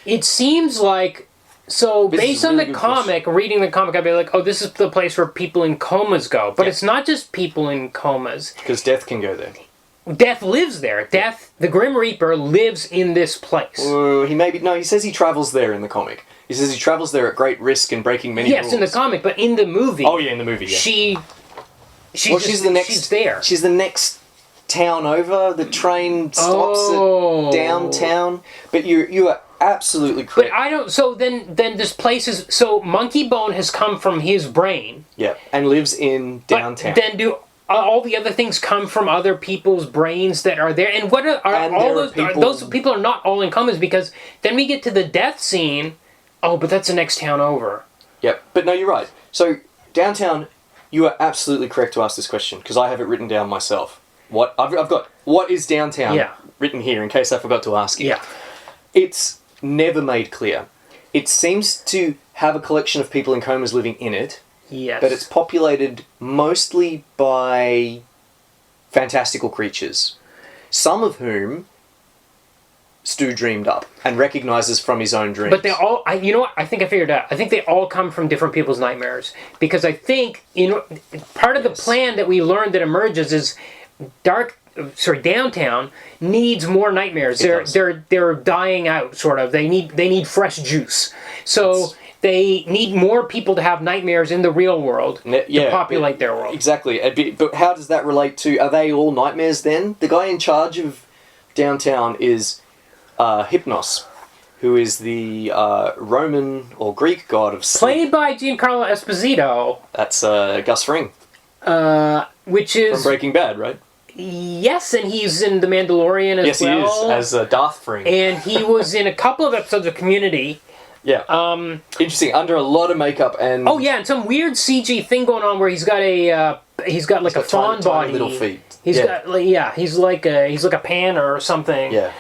It seems like... So, based on the comic, reading the comic, I'd be like, oh, this is the place where people in comas go. But it's not just people in comas. Because Death can go there. Death lives there. Death, the Grim Reaper, lives in this place. He says he travels there in the comic. He says he travels there at great risk and breaking many rules. Yes, in the comic, but in the movie... Oh, yeah, in the movie, yeah. She's there. She's the next town over. The train stops at downtown. But you are absolutely correct. But I don't. So then this place is. So Monkeybone has come from his brain. Yeah, and lives in downtown. But then do all the other things come from other people's brains that are there? And what are all those? Those people are not all in common, because then we get to the death scene. Oh, but that's the next town over. Yep, but no, you're right. So downtown, you are absolutely correct to ask this question, because I have it written down myself. What I've got? What is downtown? Yeah. Written here in case I forgot to ask you. Yeah. It's never made clear. It seems to have a collection of people in comas living in it. Yes. But it's populated mostly by fantastical creatures, some of whom Stu dreamed up and recognizes from his own dreams. But they all, you know what? I think I figured out. I think they all come from different people's nightmares, because I think part of the plan that we learned that emerges is downtown needs more nightmares. They're dying out, sort of. They need fresh juice. So they need more people to have nightmares in the real world to populate their world. Exactly. But how does that relate to? Are they all nightmares then? The guy in charge of downtown is Hypnos, who is the Roman or Greek god of sleep. Played by Giancarlo Esposito. That's Gus Fring. Which is from Breaking Bad, right? Yes, and he's in The Mandalorian as well. Yes, he is, as Darth Fring. And he was in a couple of episodes of Community. Yeah. Interesting. Under a lot of makeup and. Oh yeah, and some weird CG thing going on where he's got like a fawn body. Little feet. He's like a pan or something. Yeah.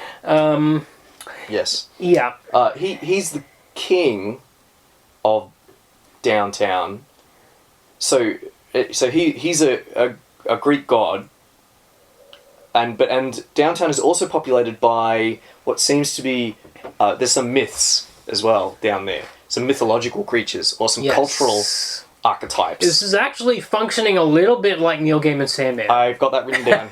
Yes. Yeah. He's the king of downtown. So he's a Greek god. And downtown is also populated by what seems to be there's some myths as well down there, some mythological creatures or some cultural archetypes. This is actually functioning a little bit like Neil Gaiman's Sandman. I've got that written down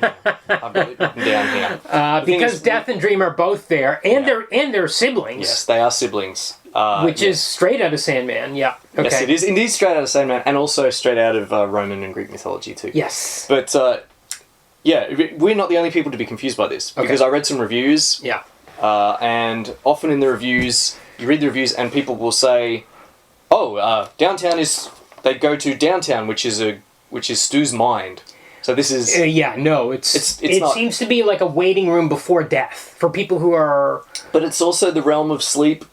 here. Because Death and Dream are both there, and they're siblings. Yes, they are siblings. Which is straight out of Sandman. Yeah. Okay. Yes, it is indeed straight out of Sandman, and also straight out of Roman and Greek mythology too. Yes. But we're not the only people to be confused by this, because I read some reviews. Yeah. And often in the reviews, you read the reviews and people will say, downtown is... They go to downtown, which is Stu's mind. So this is... it not, seems to be like a waiting room before death for people who are... But it's also the realm of sleep.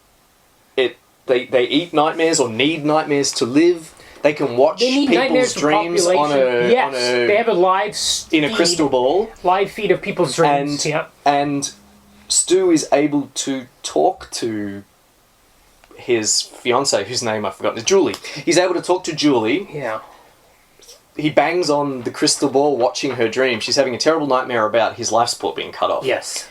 They eat nightmares or need nightmares to live. They can watch people's dreams on a... they have a live feed, in a crystal ball. Live feed of people's dreams, And Stu is able to talk to his fiancée, whose name I've forgotten, is Julie. He's able to talk to Julie. Yeah. He bangs on the crystal ball watching her dream. She's having a terrible nightmare about his life support being cut off. Yes.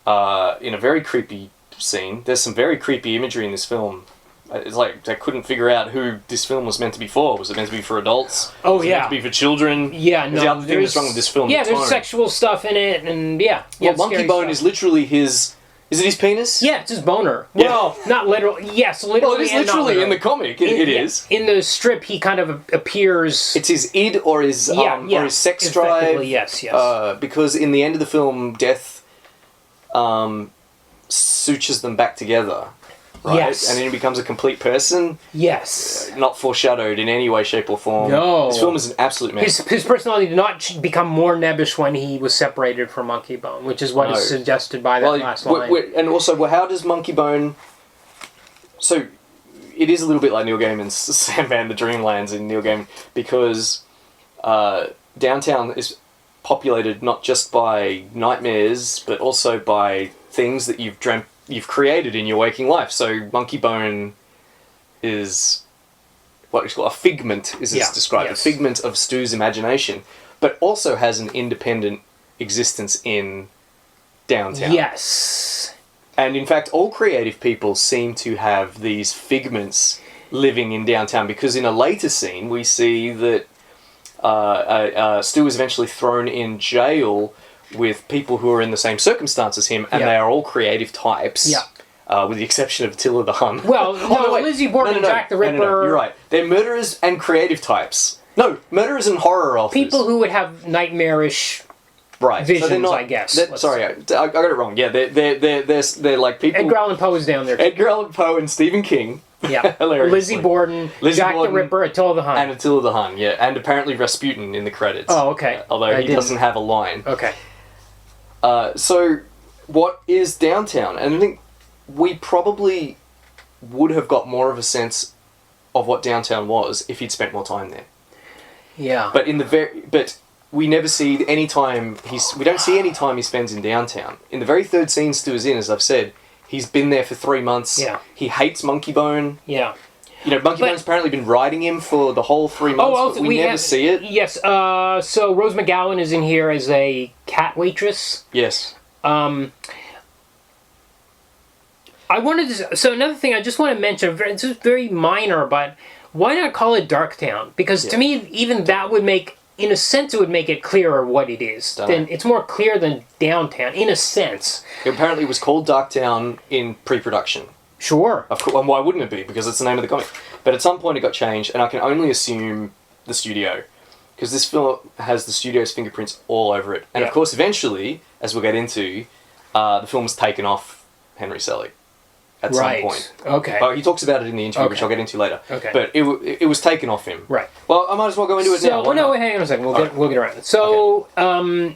In a very creepy scene. There's some very creepy imagery in this film. It's like they couldn't figure out who this film was meant to be for. Was it meant to be for adults? Oh, was it meant to be for children? Yeah, no. There's the other thing that's wrong with this film. Yeah, there's sexual stuff in it, and Monkeybone is literally his... Is it his penis? Yeah, it's his boner. Yeah. Well, not literally. Yes, literally. Well, it is literally in the comic. It is. In the strip, he kind of appears. It's his id or his sex drive. Yes. Because in the end of the film, Death sutures them back together. Right? Yes. And then he becomes a complete person. Yes. Not foreshadowed in any way, shape, or form. No. This film is an absolute mess. His personality did not become more nebbish when he was separated from Monkeybone, which is what is suggested by that last line. And also, how does Monkeybone... So, it is a little bit like Neil Gaiman's Sandman, the Dreamlands in Neil Gaiman, because downtown is populated not just by nightmares, but also by things that you've created in your waking life. So Monkeybone is what is called a figment, is described, a figment of Stu's imagination, but also has an independent existence in downtown. Yes. And in fact, all creative people seem to have these figments living in downtown, because in a later scene we see that Stu is eventually thrown in jail with people who are in the same circumstance as him, and they are all creative types. Yeah. With the exception of Attila the Hun. Well, Lizzie Borden and Jack the Ripper. No, you're right. They're murderers and creative types. No, murderers and horror authors. People who would have nightmarish Right. visions, I guess. Sorry, I got it wrong. Yeah, they're like people... Edgar Allan Poe is down there. Edgar Allan Poe and Stephen King. Yeah. Hilariously. Jack the Ripper, Attila the Hun. And Attila the Hun, yeah. And apparently Rasputin in the credits. Oh, okay. Although he doesn't have a line. Okay. So, what is Downtown? And I think we probably would have got more of a sense of what Downtown was if he'd spent more time there. Yeah. But we never see any time we don't see any time he spends in Downtown. In the very third scene Stu is in, as I've said, he's been there for 3 months. Yeah. He hates Monkeybone. Yeah. You know, Monkeybone's apparently been riding him for the whole 3 months, but we never see it. Yes, so Rose McGowan is in here as a cat waitress. Yes. I wanted to... So another thing I just want to mention, it's just very minor, but why not call it Darktown? Because to me, even that would make... In a sense, it would make it clearer what it is. Then it's more clear than Downtown, in a sense. Apparently it was called Darktown in pre-production. Sure. Of course, and why wouldn't it be? Because it's the name of the comic. But at some point it got changed, and I can only assume the studio. Because this film has the studio's fingerprints all over it. And of course, eventually, as we'll get into, the film was taken off Henry Selick. At some point. Okay. He talks about it in the interview, which I'll get into later. Okay. But it was taken off him. Right. Well, I might as well go into it now. Hang on a second. We'll get around it. So, oh,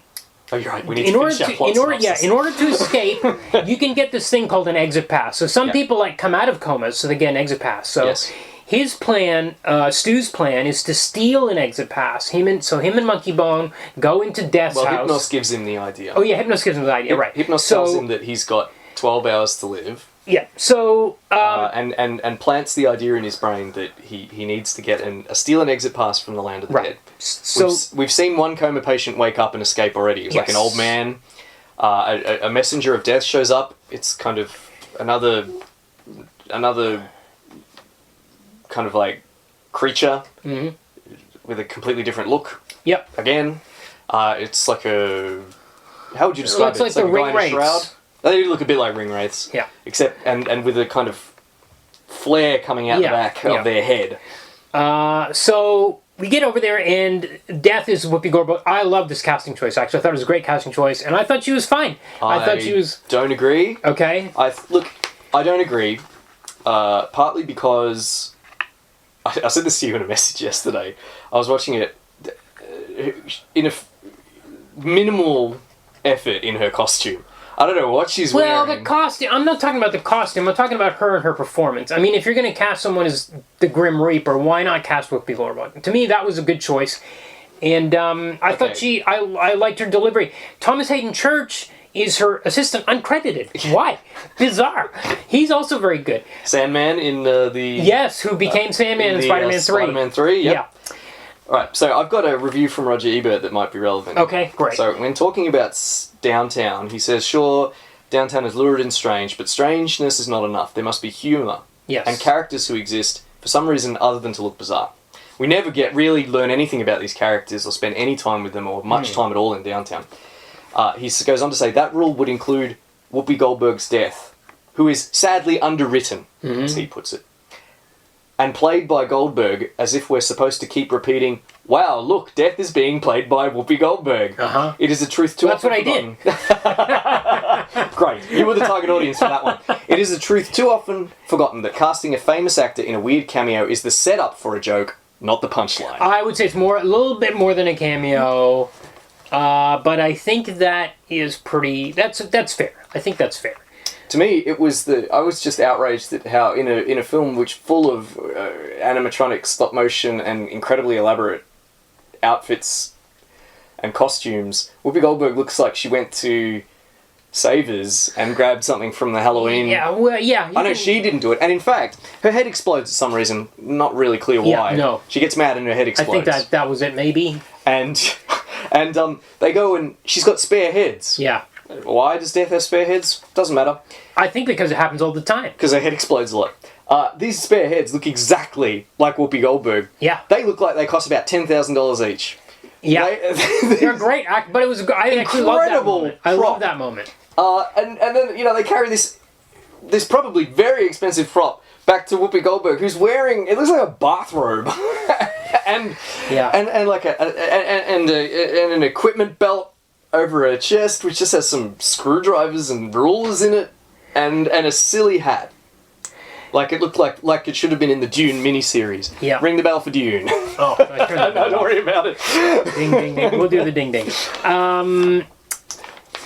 you're right. We need to finish our plot synopsis. In order to escape, you can get this thing called an exit pass. So some people come out of comas, so they get an exit pass. So his plan, Stu's plan, is to steal an exit pass. Him and Monkeybone go into Death's house. Well, Hypnos gives him the idea. Oh yeah, Hypnos gives him the idea. Right. Hypnos tells him that he's got 12 hours to live. Yeah, so... and plants the idea in his brain that he needs to get steal an exit pass from the land of the dead. So we've seen one coma patient wake up and escape already. It's like an old man. A messenger of death shows up. It's kind of another kind of like creature with a completely different look. Yep. Again, it's like a... How would you describe it? It's like the ring wraiths. They do look a bit like ring wraiths. Yeah. Except, and with a kind of flare coming out the back of their head. So we get over there, and Death is Whoopi Goldberg. I love this casting choice, actually. I thought it was a great casting choice, and I thought she was fine. I thought she was... don't agree. Okay. I don't agree. Partly because... I said this to you in a message yesterday. I was watching it in a minimal effort in her costume. I don't know what she's wearing. Well, the costume... I'm not talking about the costume. I'm talking about her and her performance. I mean, if you're going to cast someone as the Grim Reaper, why not cast Whoopi Goldberg? To me, that was a good choice. And I thought I liked her delivery. Thomas Haden Church is her assistant, uncredited. Why? Bizarre. He's also very good. Sandman in the... Yes, who became Sandman in Spider-Man 3. Spider-Man 3, Yeah. Alright, so I've got a review from Roger Ebert that might be relevant. Okay, great. So, when talking about Downtown, he says, sure, Downtown is lurid and strange, but strangeness is not enough. There must be humour. Yes. And characters who exist for some reason other than to look bizarre. We never really learn anything about these characters or spend any time with them or much time at all in Downtown. He goes on to say, that rule would include Whoopi Goldberg's death, who is sadly underwritten, as he puts it. And played by Goldberg as if we're supposed to keep repeating, wow, look, death is being played by Whoopi Goldberg. It is a truth too often forgotten. That's what I did. Great. You were the target audience for that one. It is a truth too often forgotten that casting a famous actor in a weird cameo is the setup for a joke, not the punchline. I would say it's a little bit more than a cameo, but I think that is pretty... That's fair. I think that's fair. To me, I was just outraged at how in a film which full of animatronic stop motion and incredibly elaborate outfits and costumes, Whoopi Goldberg looks like she went to Savers and grabbed something from the Halloween. Yeah, well, yeah. I know she didn't do it, and in fact, her head explodes for some reason. Not really clear why. Yeah, no. She gets mad and her head explodes. I think that was it, maybe. And they go and she's got spare heads. Yeah. Why does Death have spare heads? Doesn't matter. I think because it happens all the time. Because her head explodes a lot. These spare heads look exactly like Whoopi Goldberg. Yeah. They look like they cost about $10,000 each. Yeah. They're great, but it was... I actually love that moment. I love that moment. And then, they carry this probably very expensive prop back to Whoopi Goldberg, who's wearing... It looks like a bathrobe. and like an equipment belt. over her chest, which just has some screwdrivers and rulers in it, and a silly hat. Like it looked like it should have been in the Dune miniseries. Yeah. Ring the bell for Dune. Oh, no, don't worry about it. Ding, ding, ding. We'll do the ding, ding.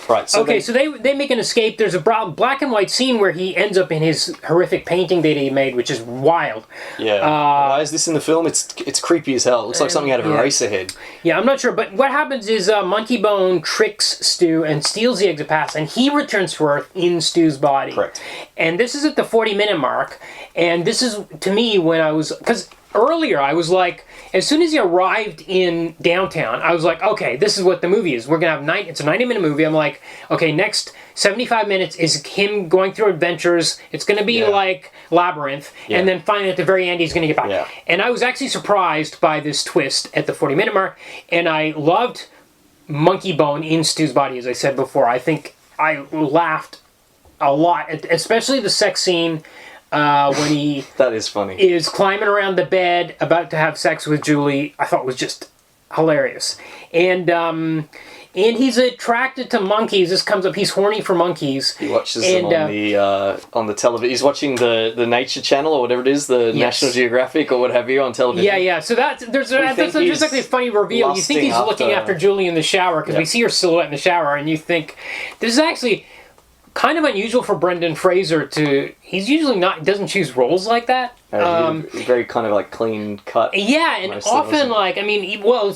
Right. So so they make an escape. There's a black and white scene where he ends up in his horrific painting that he made, which is wild. Yeah. Why is this in the film? It's creepy as hell. It looks like something out of Eraserhead. Yeah, I'm not sure. But what happens is Monkeybone tricks Stu and steals the exit pass, and he returns to Earth in Stu's body. Correct. And this is at the 40-minute mark. And this is, to me, when I was... Because earlier I was like... As soon as he arrived in downtown, I was like, okay, this is what the movie is. We're going to have it's a 90-minute movie. I'm like, okay, next 75 minutes is him going through adventures. It's going to be like Labyrinth. Yeah. And then finally at the very end, he's going to get back. Yeah. And I was actually surprised by this twist at the 40-minute mark. And I loved Monkeybone in Stu's body, as I said before. I think I laughed a lot, especially the sex scene. When he that is funny is climbing around the bed about to have sex with Julie, I thought was just hilarious. And he's attracted to monkeys. This comes up. He's horny for monkeys. He watches them on the television. He's watching the Nature Channel or whatever it is, the National Geographic or what have you on television. Yeah. So that's just like a funny reveal. You think he's looking after Julie in the shower because we see her silhouette in the shower, and you think this is actually kind of unusual for Brendan Fraser to... He's usually doesn't choose roles like that. Very kind of like clean cut. Yeah, and often like, I mean, well,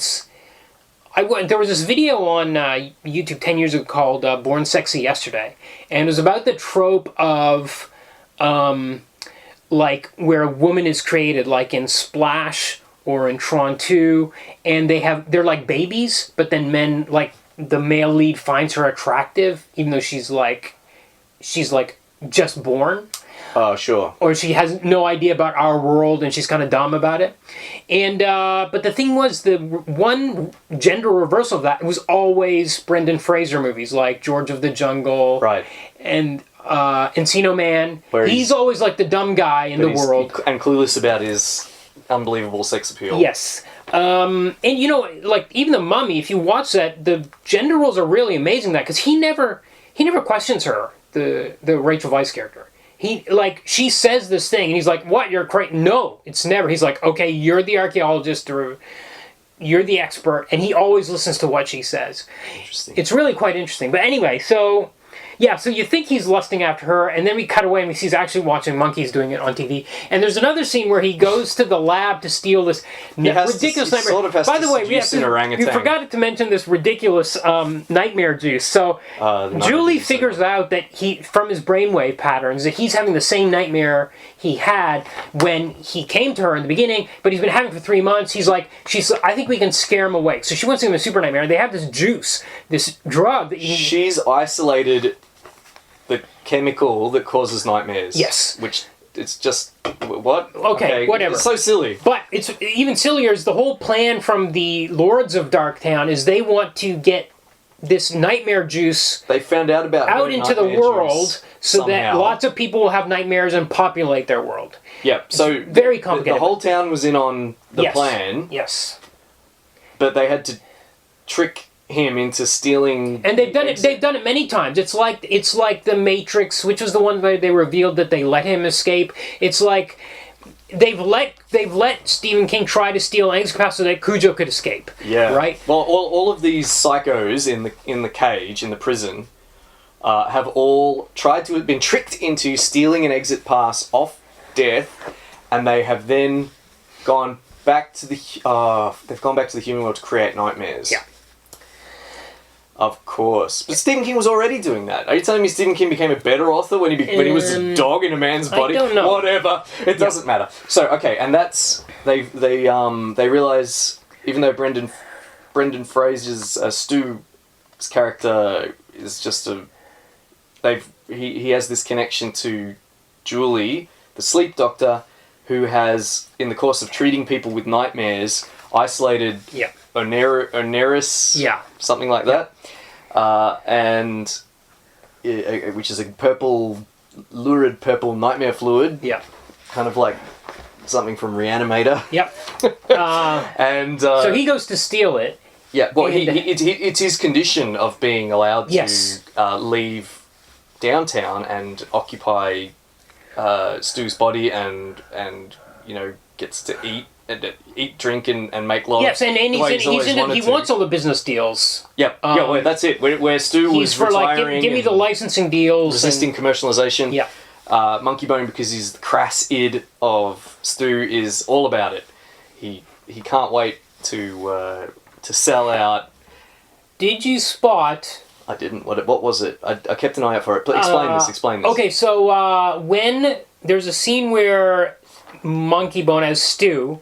there was this video on YouTube 10 years ago called Born Sexy Yesterday, and it was about the trope of like where a woman is created, like in Splash or in Tron 2, and they're like babies, but then men, like the male lead finds her attractive, even though she's like just born. Oh, sure. Or she has no idea about our world and she's kind of dumb about it. And but the thing was, the one gender reversal of that was always Brendan Fraser movies like George of the Jungle. Right. And Encino Man. Where he's always like the dumb guy in the world. And clueless about his unbelievable sex appeal. Yes. And you know, like even The Mummy, if you watch that, the gender roles are really amazing because he never questions her. The Rachel Weisz character. She says this thing, and he's like, what, you're crazy? No, it's never. He's like, okay, you're the archaeologist, or you're the expert, and he always listens to what she says. Interesting. It's really quite interesting. But anyway, so you think he's lusting after her, and then we cut away and we see he's actually watching monkeys doing it on TV. And there's another scene where he goes to the lab to steal this ridiculous nightmare. Sort of has By the way, we forgot to mention this ridiculous nightmare juice. So Julie figures out that from his brainwave patterns that he's having the same nightmare he had when he came to her in the beginning, but he's been having it for 3 months. I think we can scare him awake. So she wants to give him a super nightmare. They have this juice, this drug that she's isolated the chemical that causes nightmares. Yes. Which, it's just... What? Okay, whatever. It's so silly. But it's even sillier is the whole plan from the Lords of Darktown is they want to get this nightmare juice... They found out about out into the world so that lots of people will have nightmares and populate their world. Yeah, so... Very complicated. The whole town was in on the plan. Yes. But they had to trick him into stealing, and they've done it many times. It's like the Matrix, which was the one where they revealed that they let him escape. It's like they've let Stephen King try to steal Angus Capacity so that Cujo could escape. Yeah, right. Well, all of these psychos in the cage in the prison have all tried to have been tricked into stealing an exit pass off death, and they have then gone back to the human world to create nightmares. Yeah. Of course. But Stephen King was already doing that. Are you telling me Stephen King became a better author when he was a dog in a man's body? I don't know. Whatever. It doesn't matter. So, okay, and that's... They realise, even though Brendan Fraser's Stu's character is just he has this connection to Julie, the sleep doctor, who has, in the course of treating people with nightmares, isolated... Yeah. Oneris, something like that, and which is a lurid purple nightmare fluid. Yeah, kind of like something from Reanimator. Yep. And so he goes to steal it, Yeah, well, it's his condition of being allowed to leave downtown and occupy Stu's body and gets to eat, drink, and make love. Yes, and he wants all the business deals. Yep. Well, that's it. Where Stu was retiring, give me the licensing deals, resisting commercialization. Yeah. Monkeybone, because he's the crass id of Stu, is all about it. He can't wait to sell out. Did you spot? I didn't. What was it? I kept an eye out for it. Explain this. Okay, so when there's a scene where Monkeybone as Stu,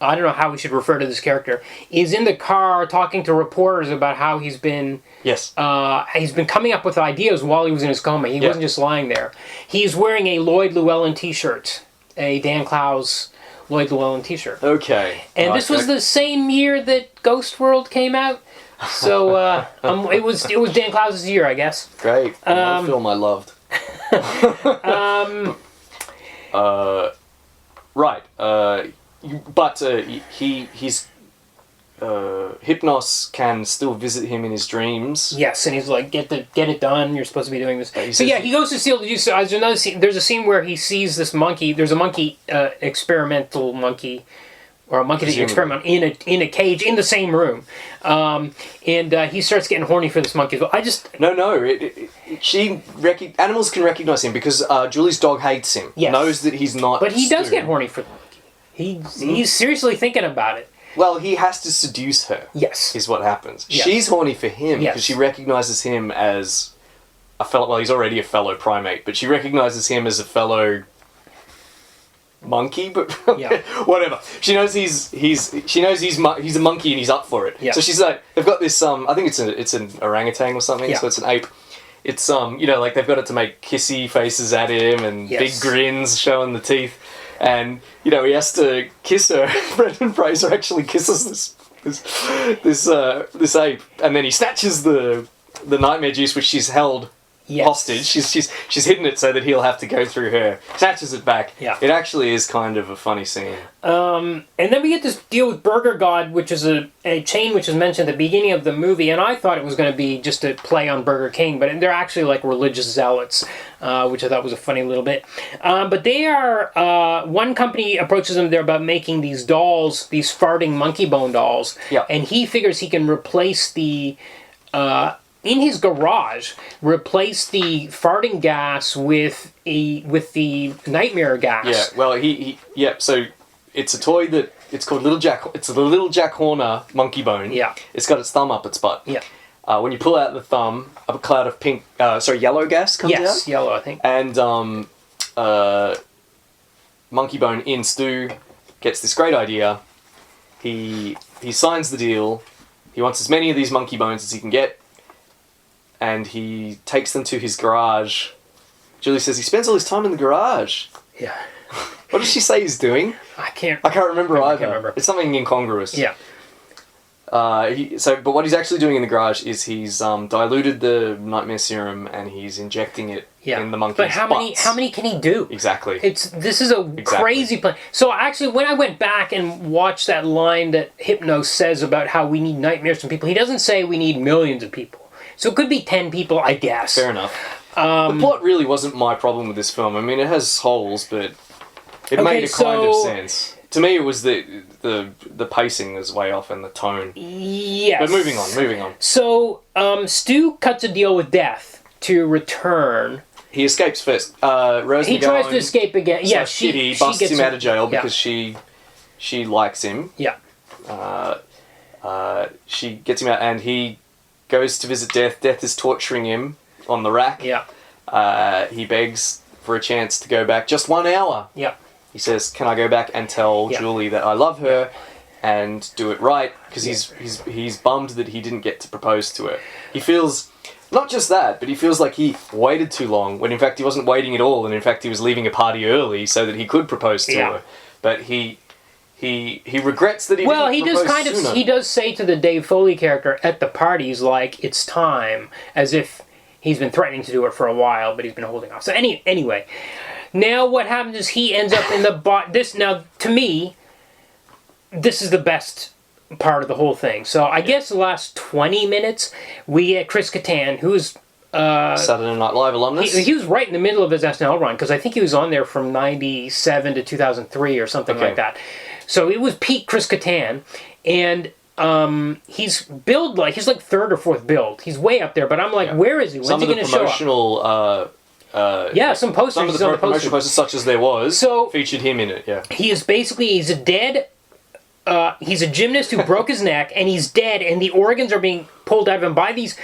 I don't know how we should refer to this character, is in the car talking to reporters about how he's been coming up with ideas while he was in his coma. He wasn't just lying there. He's wearing a Lloyd Llewellyn t-shirt, a Dan Clowes Lloyd Llewellyn t-shirt. Okay. And this was the same year that Ghost World came out. So it was Dan Clowes' year, I guess. Great. Another film I loved. Right. But his Hypnos can still visit him in his dreams. Yes, and he's like, get it done. You're supposed to be doing this. He goes to steal the juice. There's another scene. There's a scene where he sees this monkey. There's a monkey, experimental monkey, or a monkey that you experiment in a cage in the same room, and he starts getting horny for this monkey. Animals can recognize him because Julie's dog hates him. Yes. Knows that he's not. But he does get horny for the monkey. He's seriously thinking about it. Well, he has to seduce her. Yes. Is what happens. Yes. She's horny for him because she recognizes him as a fellow... Well, he's already a fellow primate, but she recognizes him as a fellow monkey, but whatever. She knows he's a monkey and he's up for it. Yeah. So she's like... They've got this... I think it's an orangutan or something, so it's an ape. It's, like they've got it to make kissy faces at him and big grins showing the teeth. And, he has to kiss her. Brendan Fraser actually kisses this ape. And then he snatches the nightmare juice, which she's held hostage. She's hidden it so that he'll have to go through her. Snatches it back. Yeah. It actually is kind of a funny scene. And then we get this deal with Burger God, which is a chain which is mentioned at the beginning of the movie, and I thought it was going to be just a play on Burger King, but they're actually like religious zealots, which I thought was a funny little bit. But they are, one company approaches them, they're about making these dolls, these farting Monkeybone dolls, and he figures he can replace the... in his garage, replace the farting gas with the nightmare gas. Yeah, well, so it's a toy that it's called Little Jack. It's a Little Jack Horner Monkeybone. Yeah, it's got its thumb up its butt. Yeah. When you pull out the thumb, a cloud of yellow gas comes out. Yes, yellow, I think. And Monkeybone in Stu gets this great idea. He signs the deal. He wants as many of these monkey bones as he can get. And he takes them to his garage. Julie says he spends all his time in the garage. Yeah. What does she say he's doing? I can't remember either. I can't remember. It's something incongruous. Yeah. But what he's actually doing in the garage is he's diluted the nightmare serum and he's injecting it in the monkeys' But how many can he do? Exactly. This is a crazy plan. So actually, when I went back and watched that line that Hypno says about how we need nightmares from people, he doesn't say we need millions of people. So it could be 10 people, I guess. Fair enough. The plot really wasn't my problem with this film. I mean, it has holes, but it made a kind of sense. To me, it was the pacing was way off and the tone. Yes. But moving on. So, Stu cuts a deal with Death to return. He escapes first. Rose he McGowan tries to escape again. Yeah, she busts gets him out of jail because she likes him. Yeah. She gets him out and he goes to visit Death. Death is torturing him on the rack. Yeah. He begs for a chance to go back just 1 hour. Yeah. He says, "Can I go back and tell Julie that I love her and do it right?" Because he's bummed that he didn't get to propose to her. He feels not just that, but he feels like he waited too long when in fact he wasn't waiting at all, and in fact he was leaving a party early so that he could propose to her. But he regrets that he didn't propose sooner. He does say to the Dave Foley character at the parties, like, it's time, as if he's been threatening to do it for a while, but he's been holding off. So anyway, now what happens is he ends up in the now, to me, this is the best part of the whole thing. So I guess the last 20 minutes, we get Chris Kattan, who's... Saturday Night Live alumnus. He was right in the middle of his SNL run, because I think he was on there from 97 to 2003 or something like that. So it was peak Chris Kattan, and he's billed like, he's like third or fourth billed. He's way up there, but I'm like, where is he? When's he going to show up? Some posters. Some of the promotional posters, such as there was, featured him in it, He is basically, he's a dead... he's a gymnast who broke his neck, and he's dead, and the organs are being pulled out of him by these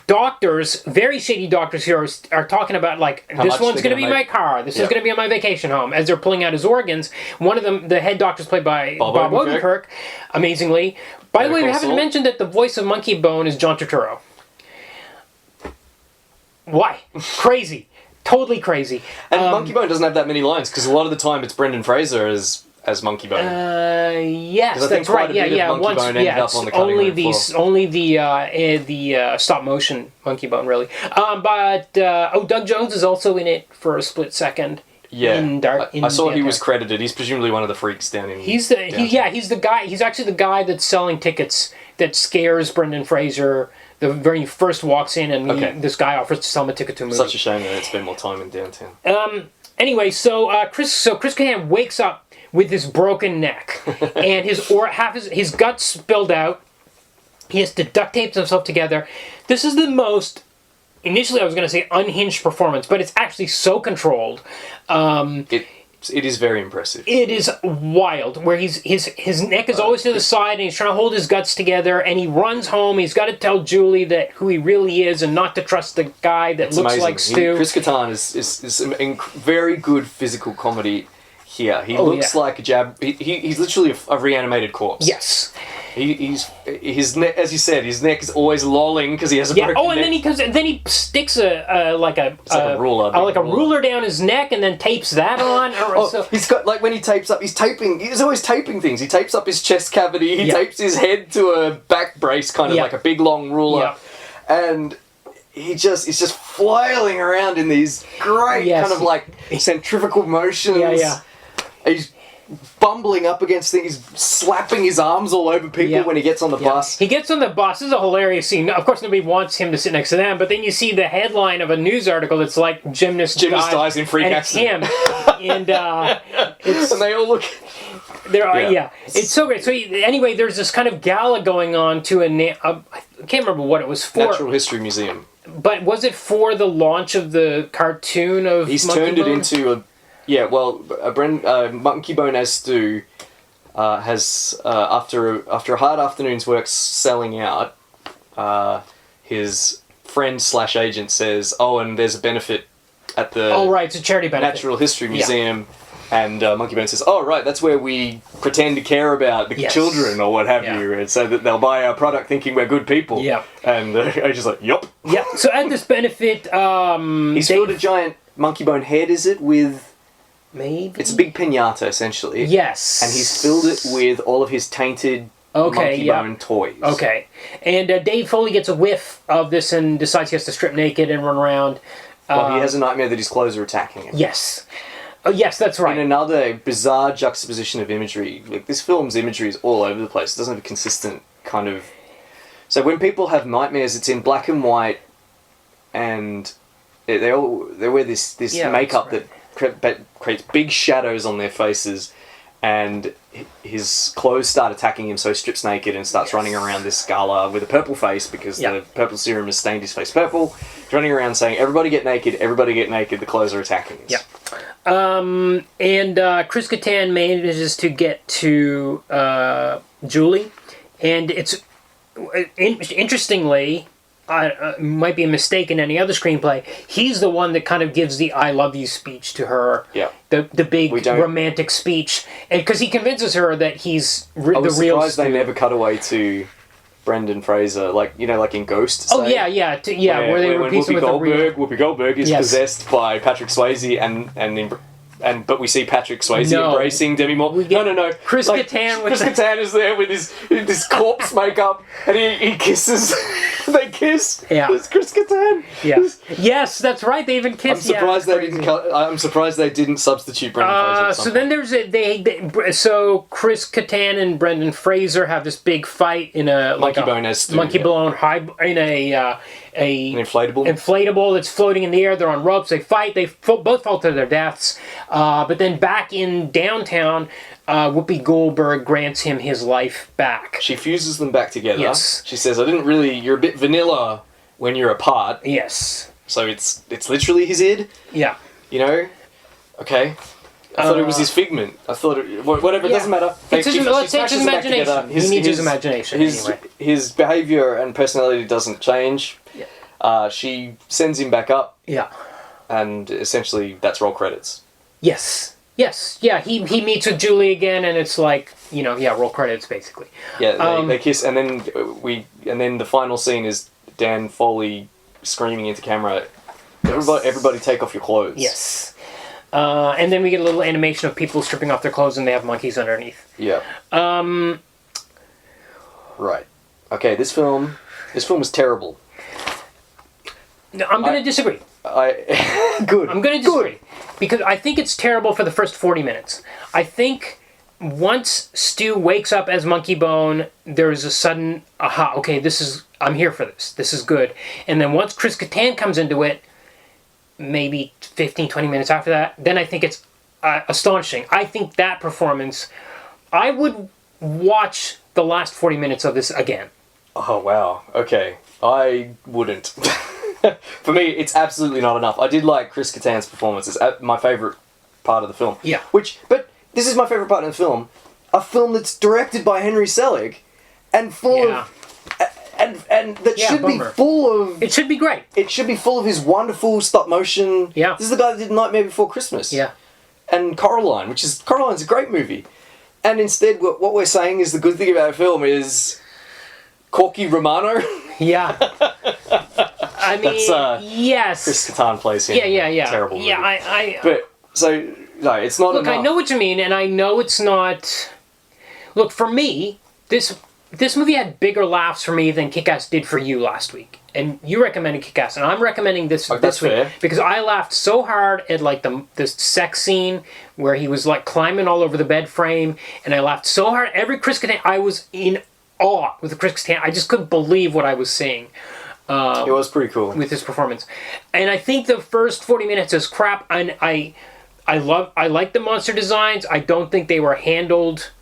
doctors, very shady doctors who are talking about, like, this one's going to be my car, this is going to be on my vacation home, as they're pulling out his organs. One of them, the head doctor's played by Bob Odenkirk, amazingly. By the way, we haven't mentioned that the voice of Monkeybone is John Turturro. Why? Crazy. Totally crazy. And Monkeybone doesn't have that many lines, because a lot of the time it's Brendan Fraser as Monkeybone. Yes, that's right. Once, only the stop motion Monkeybone, really. Doug Jones is also in it for a split second. Yeah, I saw he was credited. He's presumably one of the freaks down in. He's the guy. He's actually the guy that's selling tickets that scares Brendan Fraser. The very first walks in, and this guy offers to sell him a ticket to a movie. Such a shame that they spend more time in downtown. Anyway, so Chris Kattan wakes up with his broken neck, and his guts spilled out. He has to duct tape himself together. This is the most, initially I was going to say unhinged performance, but it's actually so controlled. It is very impressive. It is wild, where his neck is always to the side, and he's trying to hold his guts together, and he runs home. He's got to tell Julie that who he really is, and not to trust the guy that looks amazing. Like Stu. Chris Kattan is very good physical comedy here. He looks like a jab. He's literally a reanimated corpse. Yes. His neck, as you said, his neck is always lolling because he has a broken neck. And then he sticks a ruler down his neck and then tapes that on. He's got, like, when he tapes up, he's always taping things. He tapes up his chest cavity. He tapes his head to a back brace, kind of like a big long ruler, and he's just flailing around in these great kind of like centrifugal motions. He's bumbling up against things, slapping his arms all over people when he gets on the bus. He gets on the bus. This is a hilarious scene. Of course, nobody wants him to sit next to them, but then you see the headline of a news article that's like, Gymnast dies in freak accident. And they all look... It's so great. So anyway, there's this kind of gala going on to I can't remember what it was for. Natural History Museum. But was it for the launch of the cartoon of He's turned it into a... Yeah, well, Monkeybone as Stu has, after a hard afternoon's work selling out, his friend/agent says, and there's a benefit at the... it's a charity benefit. Natural History Museum, and Monkeybone says, that's where we pretend to care about the children or what have you, and so that they'll buy our product thinking we're good people. Yeah. And the agent's like, yup. Yeah, so at this benefit... he's filled a giant Monkeybone head, is it, with... Maybe? It's a big piñata, essentially. Yes. And he's filled it with all of his tainted Monkeybone toys. Okay. And Dave Foley gets a whiff of this and decides he has to strip naked and run around. He has a nightmare that his clothes are attacking him. Yes. Oh, yes, that's right. In another bizarre juxtaposition of imagery, like, this film's imagery is all over the place. It doesn't have a consistent kind of... So when people have nightmares, it's in black and white, and they wear this makeup that creates big shadows on their faces, and his clothes start attacking him, so he strips naked and starts running around this gala with a purple face because the purple serum has stained his face purple. He's running around saying, everybody get naked, the clothes are attacking us. And Chris Kattan manages to get to Julie, and it's interestingly... might be a mistake in any other screenplay. He's the one that kind of gives the "I love you" speech to her. Yeah, the big romantic speech, and because he convinces her that he's the real. I was surprised they never cut away to Brendan Fraser, like in Ghost. Where they repeat with Whoopi Goldberg is possessed by Patrick Swayze, but we see Patrick Swayze embracing Demi Moore. No. Chris Kattan is there with his corpse makeup, and he kisses. They kiss. Yeah. It's Chris Kattan. Yeah. Yes, that's right. They even kiss. I'm surprised they didn't substitute Brendan Fraser. So then there's so Chris Kattan and Brendan Fraser have this big fight in a Monkeybone in an inflatable that's floating in the air. They're on ropes. They fight. They both fall to their deaths. But then back in downtown, Whoopi Goldberg grants him his life back. She fuses them back together. Yes. She says, you're a bit vanilla when you're apart. Yes. So it's literally his id. Yeah. You know? Okay. I thought it was his figment. I thought whatever, it doesn't matter. Let's take his imagination. He needs his imagination anyway. His behaviour and personality doesn't change. Yeah. She sends him back up. Yeah. And essentially that's roll credits. Yes. Yes, yeah, he meets with Julie again, and it's like, roll credits, basically. Yeah, they kiss, and then the final scene is Dan Foley screaming into camera, everybody take off your clothes. Yes. And then we get a little animation of people stripping off their clothes, and they have monkeys underneath. Yeah. Right. Okay, this film was terrible. No, I'm going to disagree. Good. I'm going to disagree. Good. Because I think it's terrible for the first 40 minutes. I think once Stu wakes up as Monkeybone, there's a sudden, aha, okay, I'm here for this. This is good. And then once Chris Kattan comes into it, maybe 15, 20 minutes after that, then I think it's astonishing. I think that performance, I would watch the last 40 minutes of this again. Oh, wow. Okay. I wouldn't. For me, it's absolutely not enough. I did like Chris Kattan's performance. It's my favourite part of the film. Yeah. But this is my favourite part of the film. A film that's directed by Henry Selick and full of... And that should be full of... It should be great. It should be full of his wonderful stop motion. Yeah. This is the guy that did Nightmare Before Christmas. Yeah. And Coraline's a great movie. And instead, what we're saying is the good thing about the film is... Corky Romano. Yeah. I mean, yes. Chris Kattan plays him. Yeah. Terrible movie. Yeah, But, so, no, it's not enough. I know what you mean, and I know it's not... Look, for me, this movie had bigger laughs for me than Kick-Ass did for you last week. And you recommended Kick-Ass, and I'm recommending this week. Fair. Because I laughed so hard at, like, the sex scene where he was, like, climbing all over the bed frame, and I laughed so hard. Every Chris Kattan, I was in awe with the Chris Kattan. I just couldn't believe what I was seeing. It was pretty cool with his performance, and I think the first 40 minutes is crap. And I like the monster designs. I don't think they were handled.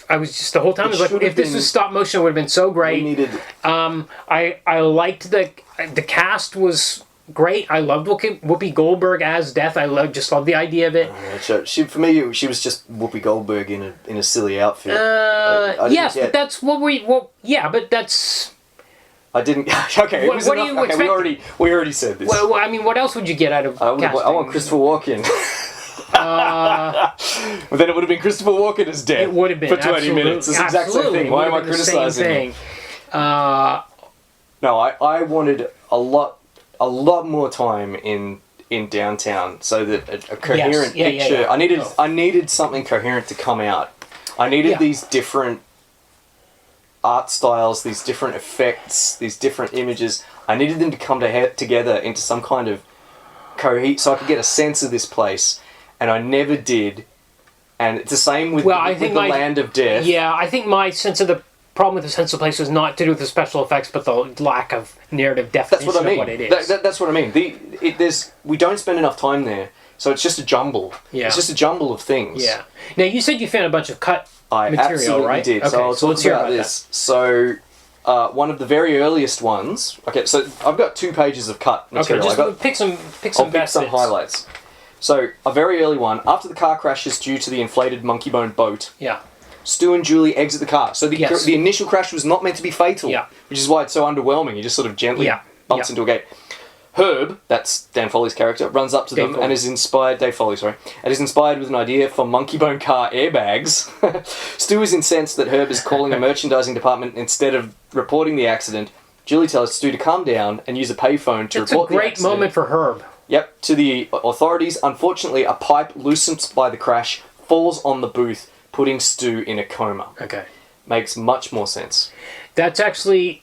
I was just the whole time. I was like, if this was stop motion, it would have been so great. I liked the cast was great. I loved Whoopi Goldberg as Death. I just loved the idea of it. For me, she was just Whoopi Goldberg in a silly outfit. Yes, but that's but that's. I didn't. Okay, what do you expect? We already said this. Well, I mean, what else would you get out of casting? I want Christopher Walken. But then it would have been Christopher Walken as Death. It would have been for 20 minutes. It's the exact same thing. Why am I criticizing him? No, I wanted a lot more time in downtown so that a coherent picture. Yeah. I needed something coherent to come out. I needed these different art styles, these different effects, these different images. I needed them to come together into some kind of so I could get a sense of this place, and I never did. And it's the same with the Land of Death. Yeah, I think my sense of the problem with the sense of the place was not to do with the special effects, but the lack of narrative definition of what it is. That's what I mean. We don't spend enough time there, so it's just a jumble. Yeah. It's just a jumble of things. Yeah. Now, you said you found a bunch of cut material, absolutely right? Did. Okay, so let's hear about this. That. So, one of the very earliest ones. Okay, so I've got 2 pages of cut material. Okay, just pick some highlights. So, a very early one. After the car crashes due to the inflated Monkeybone boat. Yeah. Stu and Julie exit the car. So the initial crash was not meant to be fatal. Yeah. Which is why it's so underwhelming. He just sort of gently bumps into a gate. Herb, that's Dan Foley's character, runs up to them and is inspired... Dave Foley, sorry. And is inspired with an idea for Monkeybone car airbags. Stu is incensed that Herb is calling a merchandising department instead of reporting the accident. Julie tells Stu to calm down and use a payphone to report the accident. It's a great moment for Herb. Yep. To the authorities, unfortunately, a pipe loosened by the crash falls on the booth, putting Stu in a coma. Okay. Makes much more sense. That's actually...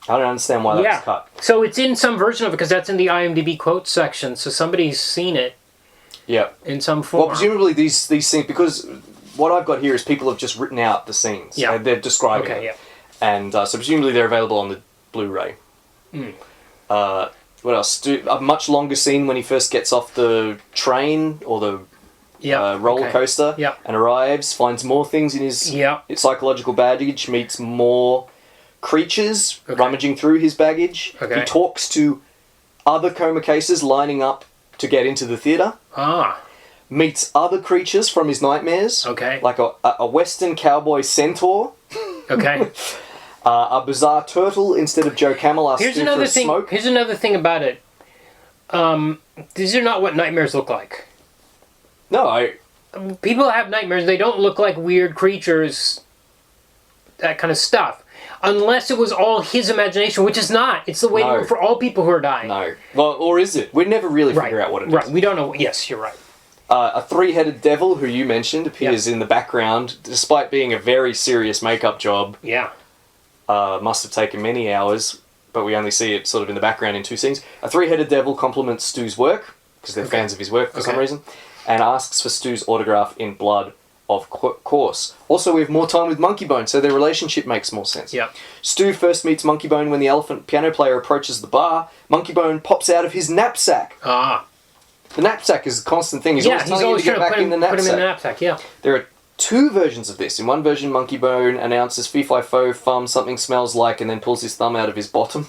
I don't understand why that was cut. So it's in some version of it because that's in the IMDb quotes section. So somebody's seen it. Yeah. In some form. Well, presumably these scenes, because what I've got here is people have just written out the scenes. Yeah. They're describing it. Yeah. And so presumably they're available on the Blu-ray. What else? A much longer scene when he first gets off the train or the roller coaster and arrives, finds more things in his psychological baggage, meets more creatures rummaging through his baggage. He talks to other coma cases lining up to get into the theatre. Meets other creatures from his nightmares. Like a western cowboy centaur. A bizarre turtle instead of Joe Camel asks for a smoke. Here's another thing about it. These are not what nightmares look like. No, people have nightmares. They don't look like weird creatures, that kind of stuff. Unless it was all his imagination, which is not. It's the way for all people who are dying. No. Well, or is it? We never really figure out what it is. Right, we don't know. Yes, you're right. A three-headed devil, who you mentioned, appears in the background, despite being a very serious makeup job. Yeah. Must have taken many hours, but we only see it sort of in the background in two scenes. A three-headed devil compliments Stu's work, because they're fans of his work for some reason, and asks for Stu's autograph in blood, of course. Also, we have more time with Monkeybone, so their relationship makes more sense. Yeah. Stu first meets Monkeybone when the elephant piano player approaches the bar. Monkeybone pops out of his knapsack. The knapsack is a constant thing. He's always trying to get back in the knapsack. Put him in the knapsack, yeah. There are two versions of this. In one version, Monkeybone announces fee-fi-fo, fum, something smells like, and then pulls his thumb out of his bottom.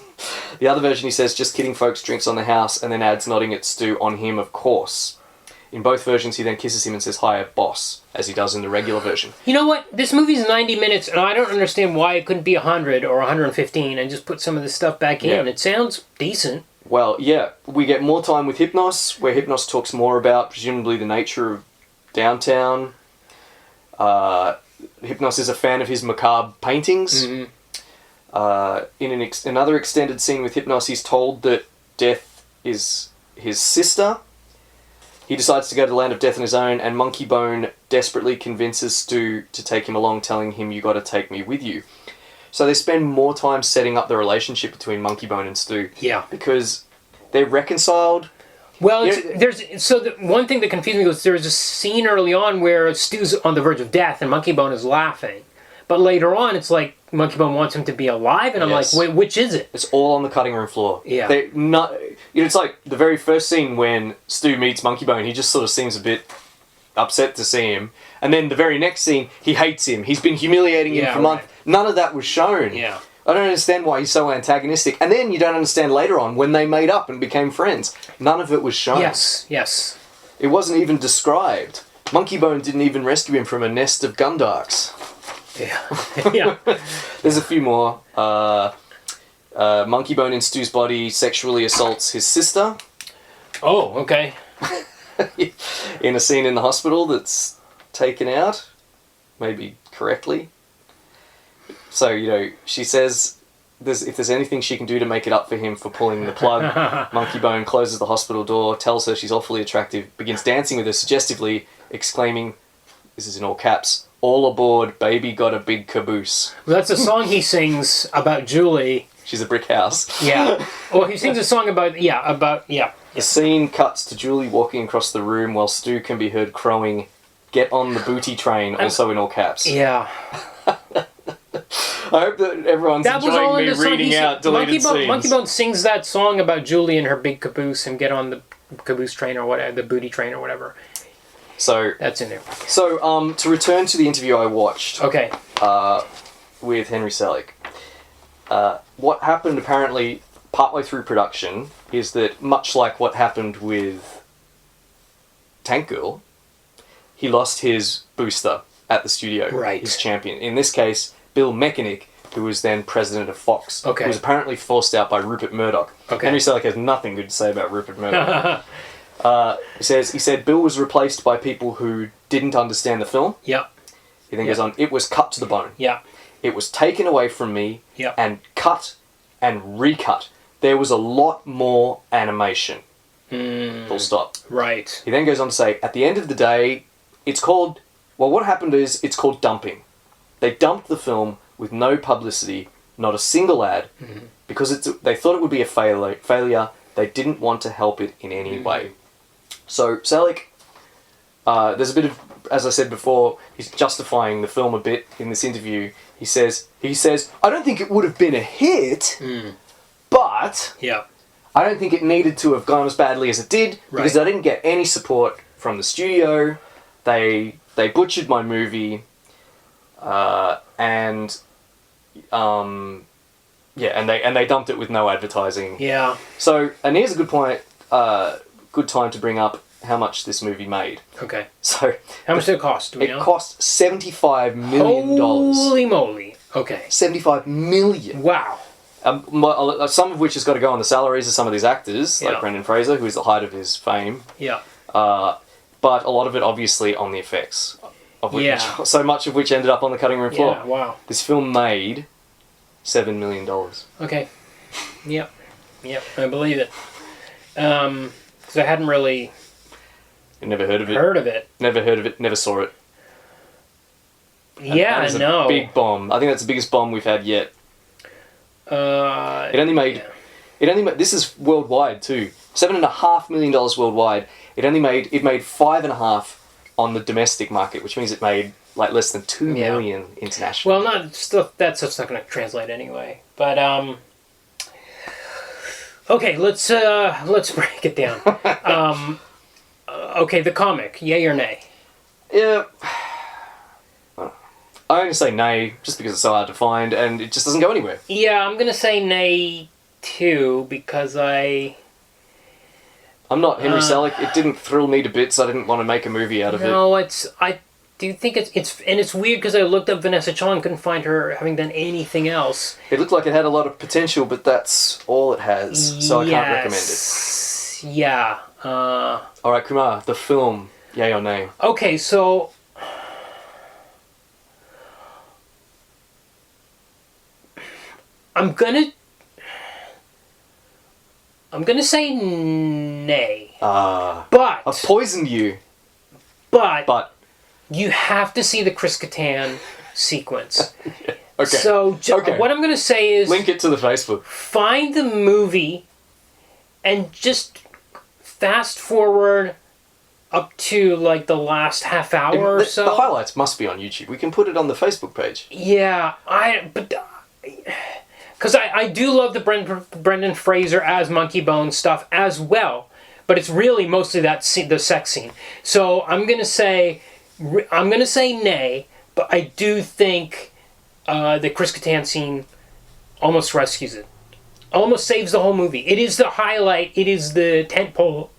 The other version, he says, just kidding folks, drinks on the house, and then adds, nodding at Stu, on him, of course. In both versions, he then kisses him and says, hi, boss, as he does in the regular version. You know what? This movie's 90 minutes, and I don't understand why it couldn't be 100 or 115 and just put some of this stuff back in. It sounds decent. Well, yeah. We get more time with Hypnos, where Hypnos talks more about, presumably, the nature of downtown. Hypnos is a fan of his macabre paintings. In another extended scene with Hypnos, he's told that Death is his sister. He decides to go to the land of death on his own, and Monkeybone desperately convinces Stu to take him along, telling him, you gotta take me with you. So they spend more time setting up the relationship between Monkeybone and Stu. Yeah. Because they're reconciled. Well, the one thing that confused me was there's a scene early on where Stu's on the verge of death and Monkeybone is laughing. But later on, it's like Monkeybone wants him to be alive, and I'm like, wait, which is it? It's all on the cutting room floor. Yeah. They're not, it's like the very first scene when Stu meets Monkeybone, he just sort of seems a bit upset to see him. And then the very next scene, he hates him. He's been humiliating him for months. None of that was shown. Yeah. I don't understand why he's so antagonistic. And then you don't understand later on when they made up and became friends. None of it was shown. Yes. It wasn't even described. Monkeybone didn't even rescue him from a nest of gundarks. Yeah. There's a few more. Monkeybone in Stu's body sexually assaults his sister. Oh, okay. In a scene in the hospital that's taken out. Maybe correctly. So, she says if there's anything she can do to make it up for him for pulling the plug, Monkeybone closes the hospital door, tells her she's awfully attractive, begins dancing with her suggestively, exclaiming, this is in all caps, all aboard, baby got a big caboose. Well, that's a song he sings about Julie. She's a brick house. Yeah. Well, he sings a song about. The scene cuts to Julie walking across the room while Stu can be heard crowing, get on the booty train, also in all caps. Yeah. I hope that everyone's enjoying me reading out deleted scenes. Monkeybone sings that song about Julie and her big caboose and get on the caboose train or whatever, the booty train or whatever. So that's in there. So to return to the interview I watched. Okay. With Henry Selick. What happened apparently partway through production is that much like what happened with Tank Girl, he lost his booster at the studio. Right. His champion. In this case, Bill Mechanic, who was then president of Fox. Okay. Who was apparently forced out by Rupert Murdoch. Okay. Henry Selick has nothing good to say about Rupert Murdoch. He said Bill was replaced by people who didn't understand the film. Yeah. He then goes on, it was cut to the bone. Yeah. It was taken away from me and cut and recut. There was a lot more animation. Full stop. Right. He then goes on to say, at the end of the day, it's called dumping. They dumped the film with no publicity not a single ad, because they thought it would be a failure. They didn't want to help it in any way. So Selick, there's a bit of, as I said before, he's justifying the film a bit in this interview. He says, I don't think it would have been a hit, but I don't think it needed to have gone as badly as it did, because I didn't get any support from the studio. They butchered my movie, and they dumped it with no advertising. Yeah. So, and here's a good point, good time to bring up how much this movie made. Okay. So, how much did it cost? Do we know? It cost $75 million. Holy moly. Okay. $75 million. Wow. Some of which has got to go on the salaries of some of these actors, like Brendan Fraser, who is the height of his fame. Yeah. But a lot of it, obviously, on the effects. Of which, so much of which ended up on the cutting room floor. Yeah, wow. This film made $7 million. Okay. Yep, I believe it. Because I hadn't really... Never heard of it. Never heard of it, never saw it. Yeah, I know. A big bomb. I think that's the biggest bomb we've had yet. It only made... This is worldwide, too. $7.5 million worldwide. It made $5.5 million on the domestic market, which means it made like less than $2 million internationally. Well, that stuff's not going to translate anyway. But okay, let's break it down. Okay, the comic, yay or nay? Yeah, I'm going to say nay, just because it's so hard to find and it just doesn't go anywhere. Yeah, I'm going to say nay too, because I'm not Henry Selick. It didn't thrill me to bits. I didn't want to make a movie out of it. No, I do think it's weird because I looked up Vanessa Chon, couldn't find her having done anything else. It looked like it had a lot of potential, but that's all it has. So I can't recommend it. Yeah. All right, Kumar, the film, yay or nay? Okay, so I'm gonna say nay. But I've poisoned you. But you have to see the Chris Kattan sequence. Okay. So what I'm gonna say is link it to the Facebook. Find the movie and just fast forward up to like the last half hour or so. The highlights must be on YouTube. We can put it on the Facebook page. Yeah, because I do love the Brendan Fraser as Monkeybone stuff as well, but it's really mostly the sex scene. So I'm gonna say nay, but I do think the Chris Kattan scene almost rescues it, almost saves the whole movie. It is the highlight. It is the tentpole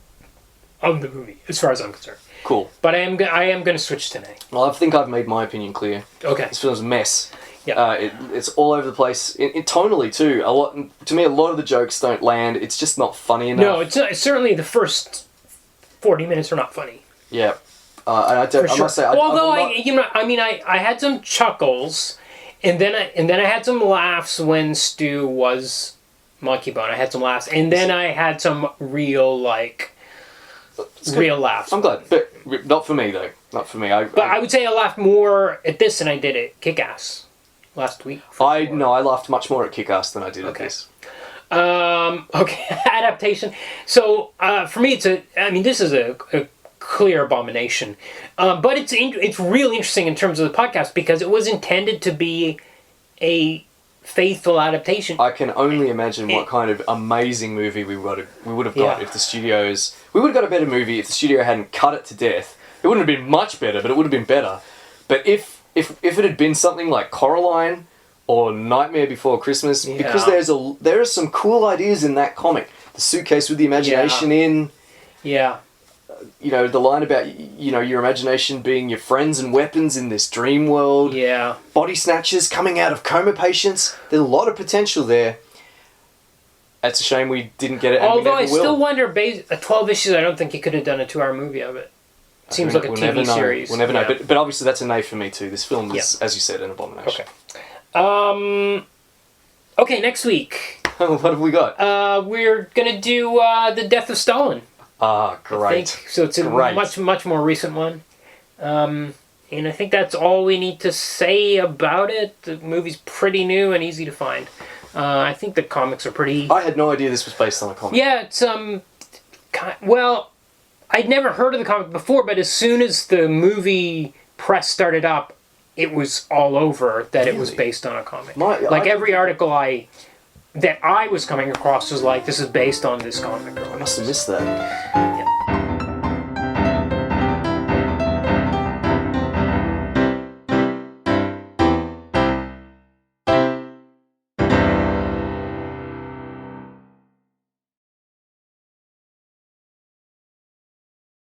of the movie, as far as I'm concerned. Cool. But I am gonna switch to nay. Well, I think I've made my opinion clear. Okay. This film's a mess. Yeah. It's all over the place. Tonally too. A lot of the jokes don't land. It's just not funny enough. No, it's not, certainly the first 40 minutes are not funny. Yeah. I must say. Although I had some chuckles, and then I had some laughs when Stu was Monkeybone. I had some laughs, and then I had some real laughs. I'm glad, but not for me though. Not for me. I would say I laughed more at this than I did at Kick-Ass last week. I laughed much more at Kick-Ass than I did at this. Okay, adaptation. So for me, this is a clear abomination, but it's really interesting in terms of the podcast because it was intended to be a faithful adaptation. I can only imagine what kind of amazing movie we would have got if the studios. We would have got a better movie if the studio hadn't cut it to death. It wouldn't have been much better, but it would have been better. But if it had been something like Coraline or Nightmare Before Christmas, because there are some cool ideas in that comic. The suitcase with the imagination in. Yeah. The line about, your imagination being your friends and weapons in this dream world. Yeah. Body snatchers coming out of coma patients. There's a lot of potential there. It's a shame we didn't get it. Although I still wonder, 12 issues, I don't think you could have done a 2-hour movie of it. It seems like a TV series. We'll never know. But obviously that's a nay for me too. This film is, as you said, an abomination. Okay. Okay, next week. What have we got? We're going to do The Death of Stalin. Ah, great. So it's a much more recent one. And I think that's all we need to say about it. The movie's pretty new and easy to find. I think the comics are pretty... I had no idea this was based on a comic. Yeah, it's, well, I'd never heard of the comic before, but as soon as the movie press started up, it was all over that it was based on a comic. Every article that I was coming across was like, this is based on this comic. I must have missed that. Yeah.